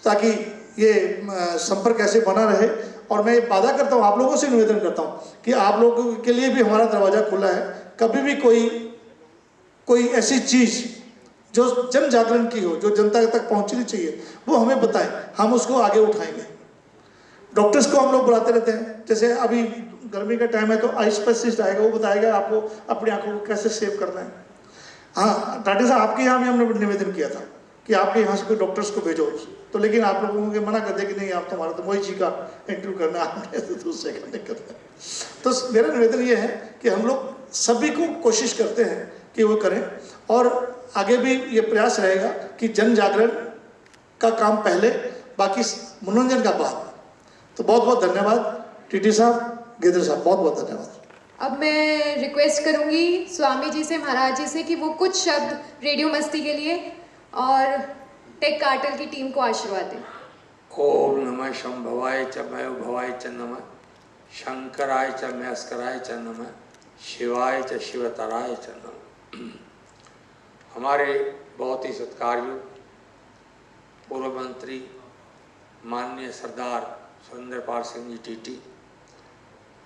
ताकि ये संपर्क ऐसे बना रहे। और मैं वादा करता हूँ, आप लोगों से निवेदन करता हूँ कि आप लोगों के लिए भी हमारा दरवाज़ा खुला है। कभी भी कोई कोई ऐसी चीज़ जो जन जागरण की हो, जो जनता तक पहुंचनी चाहिए, वो हमें बताएं, हम उसको आगे उठाएंगे। डॉक्टर्स को हम लोग बुलाते रहते हैं, जैसे अभी गर्मी का टाइम है तो आई स्पेशलिस्ट आएगा, वो बताएगा आपको अपनी आंखों को कैसे सेव करना है। हाँ टाटी साहब, आपके यहाँ भी हमने निवेदन किया था कि आपके यहाँ से कोई डॉक्टर्स को भेजो, तो लेकिन आप लोगों को मना कर दे कि नहीं, आप तुम्हारा तो मोहित जी का इंटरव्यू करना, आपने तो दूसरे का नहीं करना। तो मेरा निवेदन ये है कि हम लोग सभी को कोशिश करते हैं कि वो करें, और आगे भी ये प्रयास रहेगा कि जन जागरण का काम पहले, बाकी मनोरंजन का बाद। तो बहुत बहुत धन्यवाद टीटी साहब, गिरधर साहब, बहुत बहुत धन्यवाद। अब मैं रिक्वेस्ट करूंगी स्वामी जी से, महाराज जी से, कि वो कुछ शब्द रेडियो मस्ती के लिए और टेक कार्टल की टीम को आशीर्वाद दें। ओम नमः शंभवाय च मयो भवाय च नमः, शंकराय च मयस्कराय च नमः, शिवाय च शिवतराय च नमः। हमारे बहुत ही सत्कारयोग पूर्व मंत्री माननीय सरदार सुरेंद्रपाल सिंह जी टीटी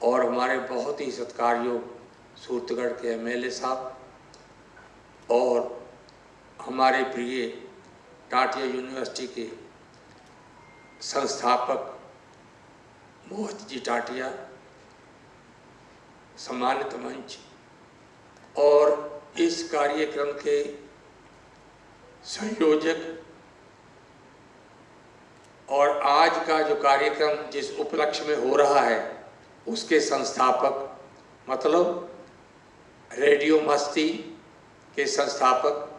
और हमारे बहुत ही सत्कारयोग सूरतगढ़ के एमएलए साहब और हमारे प्रिय टाटिया यूनिवर्सिटी के संस्थापक मोहित जी टाटिया, सम्मानित मंच और इस कार्यक्रम के संयोजक और आज का जो कार्यक्रम जिस उपलक्ष्य में हो रहा है उसके संस्थापक, मतलब रेडियो मस्ती के संस्थापक,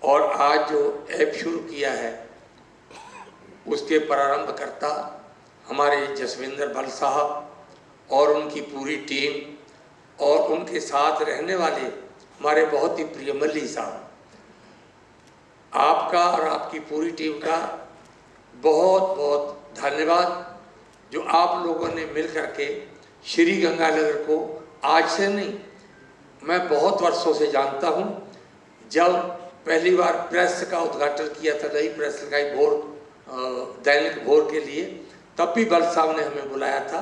और आज जो ऐप शुरू किया है उसके प्रारंभकर्ता हमारे जसविंदर बल साहब और उनकी पूरी टीम, और उनके साथ रहने वाले हमारे बहुत ही प्रिय मल्ली साहब, आपका और आपकी पूरी टीम का बहुत बहुत धन्यवाद, जो आप लोगों ने मिल करके श्री गंगानगर को आज से नहीं, मैं बहुत वर्षों से जानता हूँ। जब पहली बार प्रेस का उद्घाटन किया था, नई प्रेस लगाई भोर, दैनिक भोर के लिए, तब भी बल साहब ने हमें बुलाया था।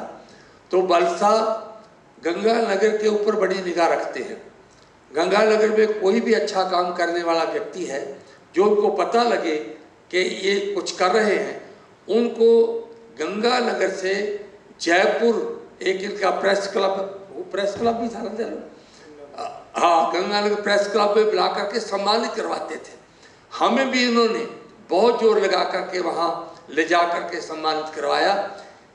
तो बल साहब गंगानगर के ऊपर बड़ी निगाह रखते हैं। गंगानगर में कोई भी अच्छा काम करने वाला व्यक्ति है, जो उनको पता लगे कि ये कुछ कर रहे हैं, उनको गंगानगर से जयपुर एक इनका प्रेस क्लब, वो प्रेस क्लब भी था ना, हाँ, गंगानगर प्रेस क्लब में बुला करके सम्मानित करवाते थे। हमें भी इन्होंने बहुत जोर लगा करके वहाँ ले जा करके सम्मानित करवाया।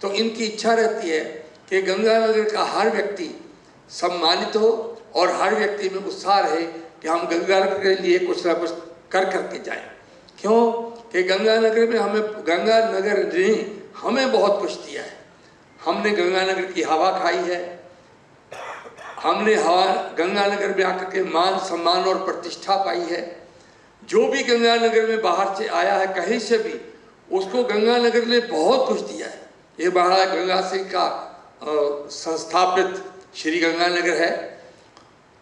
तो इनकी इच्छा रहती है कि गंगानगर का हर व्यक्ति सम्मानित हो और हर व्यक्ति में उत्साह रहे कि हम गंगानगर के लिए कुछ ना कुछ कर करके जाएं। क्यों कि गंगानगर में गंगानगर ने हमें बहुत कुछ दिया है। हमने गंगानगर की हवा खाई है, हमने गंगानगर में आकर के मान सम्मान और प्रतिष्ठा पाई है। जो भी गंगानगर में बाहर से आया है कहीं से भी, उसको गंगानगर ने बहुत कुछ दिया है। ये महाराज गंगा सिंह का संस्थापित श्री गंगानगर है।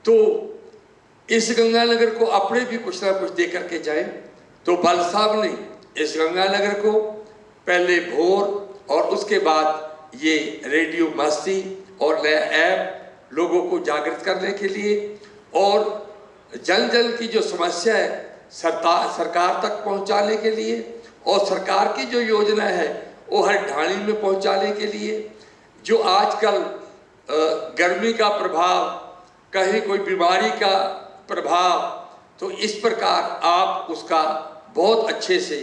तो इस गंगानगर को अपने भी कुछ ना कुछ दे करके जाए। तो बल साहब ने इस गंगानगर को पहले भोर और उसके बाद ये रेडियो मस्ती और नया ऐप लोगों को जागृत करने के लिए, और जन जन की जो समस्या है सरकार तक पहुंचाने के लिए, और सरकार की जो योजना है वो हर ढाणी में पहुंचाने के लिए। जो आजकल गर्मी का प्रभाव, कहीं कोई बीमारी का प्रभाव, तो इस प्रकार आप उसका बहुत अच्छे से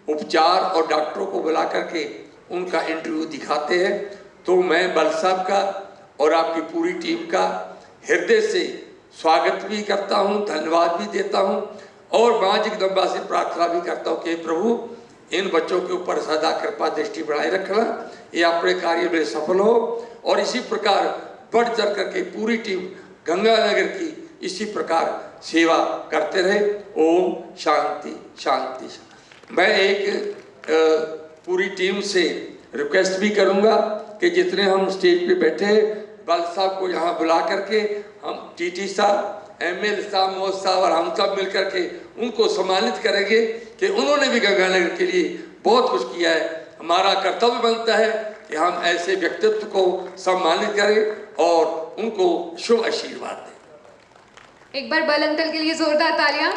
उपचार और डॉक्टरों को बुला करके उनका इंटरव्यू दिखाते हैं। तो मैं बल साहब का और आपकी पूरी टीम का हृदय से स्वागत भी करता हूं, धन्यवाद भी देता हूं, और माँ जगदम्बा से प्रार्थना भी करता हूं कि प्रभु इन बच्चों के ऊपर सदा कृपा दृष्टि बनाए रखना, ये अपने कार्य में सफल हो, और इसी प्रकार बढ़ चढ़ करके पूरी टीम गंगानगर की इसी प्रकार सेवा करते रहे। ओम शांति शांति। मैं एक पूरी टीम से रिक्वेस्ट भी करूंगा कि जितने हम स्टेज पे बैठे हैं, बल साहब को यहाँ बुला करके हम टीटी साहब, एमएल साहब, मोहम्मद साहब और हम सब मिल करके उनको सम्मानित करेंगे कि उन्होंने भी गंगानगर के लिए बहुत कुछ किया है। हमारा कर्तव्य बनता है कि हम ऐसे व्यक्तित्व को सम्मानित करें और उनको शुभ आशीर्वाद दें। एक बार बल अंकल के लिए जोरदार तालियां।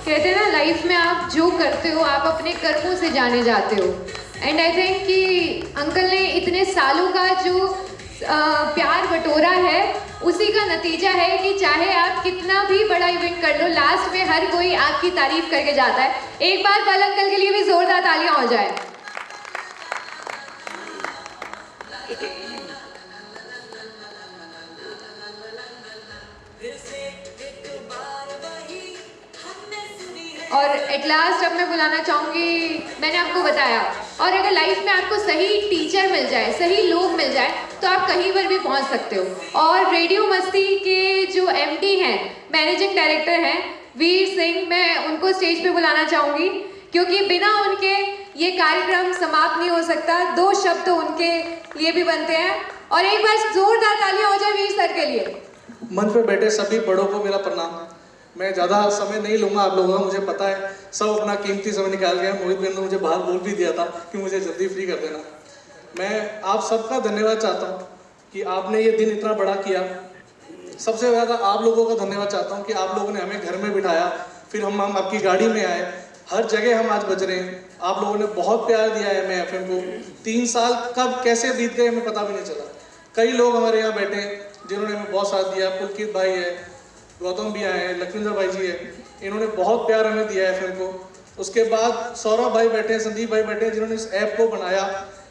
कहते हैं ना, लाइफ में आप जो करते हो आप अपने कर्मों से जाने जाते हो। एंड आई थिंक कि अंकल ने इतने सालों का जो प्यार बटोरा है उसी का नतीजा है कि चाहे आप कितना भी बड़ा इवेंट कर लो, लास्ट में हर कोई आपकी तारीफ करके जाता है। एक बार बल अंकल के लिए भी जोरदार तालियां हो जाए। और एट लास्ट अब मैं बुलाना चाहूँगी, मैंने आपको बताया, और अगर लाइफ में आपको सही टीचर मिल जाए, सही लोग मिल जाए, तो आप कहीं पर भी पहुँच सकते हो। और रेडियो मस्ती के जो MD हैं, मैनेजिंग डायरेक्टर हैं वीर सिंह, मैं उनको स्टेज पे बुलाना चाहूँगी, क्योंकि बिना उनके ये कार्यक्रम समाप्त नहीं हो सकता। 2 शब्द तो उनके लिए भी बनते हैं। और एक बार जोरदार तालियां हो जाए वीर सर के लिए। मंच पे बैठे सभी बड़ों को मेरा प्रणाम। मैं ज़्यादा समय नहीं लूँगा आप लोगों का, मुझे पता है सब अपना कीमती समय निकाल गया। मोहित भाई ने मुझे बाहर बोल भी दिया था कि मुझे जल्दी फ्री कर देना। मैं आप सबका धन्यवाद चाहता हूँ कि आपने ये दिन इतना बड़ा किया। सबसे ज़्यादा आप लोगों का धन्यवाद चाहता हूँ कि आप लोगों ने हमें घर में बिठाया, फिर हम आपकी गाड़ी में आए, हर जगह हम आज बज रहे हैं। आप लोगों ने बहुत प्यार दिया है मैं FM को। 3 साल कब कैसे बीत गए हमें पता भी नहीं चला। कई लोग हमारे यहाँ बैठे हैं जिन्होंने हमें बहुत साथ दिया। पुलकित भाई है, गौतम भी आए हैं, लखविंदर भाई जी है, इन्होंने बहुत प्यार हमें दिया है FM को। उसके बाद सौरभ भाई बैठे हैं, संदीप भाई बैठे हैं, जिन्होंने इस ऐप को बनाया।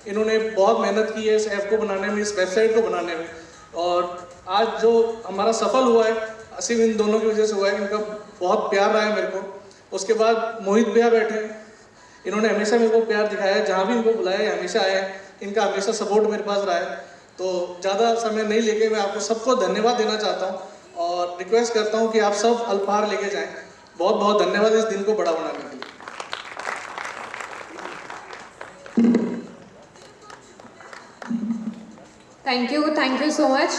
इन्होंने बहुत मेहनत की है इस ऐप को बनाने में, इस वेबसाइट को बनाने में। और आज जो हमारा सफल हुआ है सिर्फ इन दोनों की वजह से हुआ है। इनका बहुत प्यार रहा है मेरे को। उसके बाद मोहित भैया बैठे हैं, इन्होंने हमेशा मेरे को प्यार दिखाया है। जहाँ भी इनको बुलाया है हमेशा आए हैं। इनका हमेशा सपोर्ट मेरे पास रहा है। तो ज़्यादा समय नहीं लेके मैं आपको सबको धन्यवाद देना चाहता हूँ और रिक्वेस्ट करता हूँ कि आप सब अल्पहार लेके जाएं। बहुत बहुत धन्यवाद इस दिन को बड़ा बनाने के लिए। Thank you so much.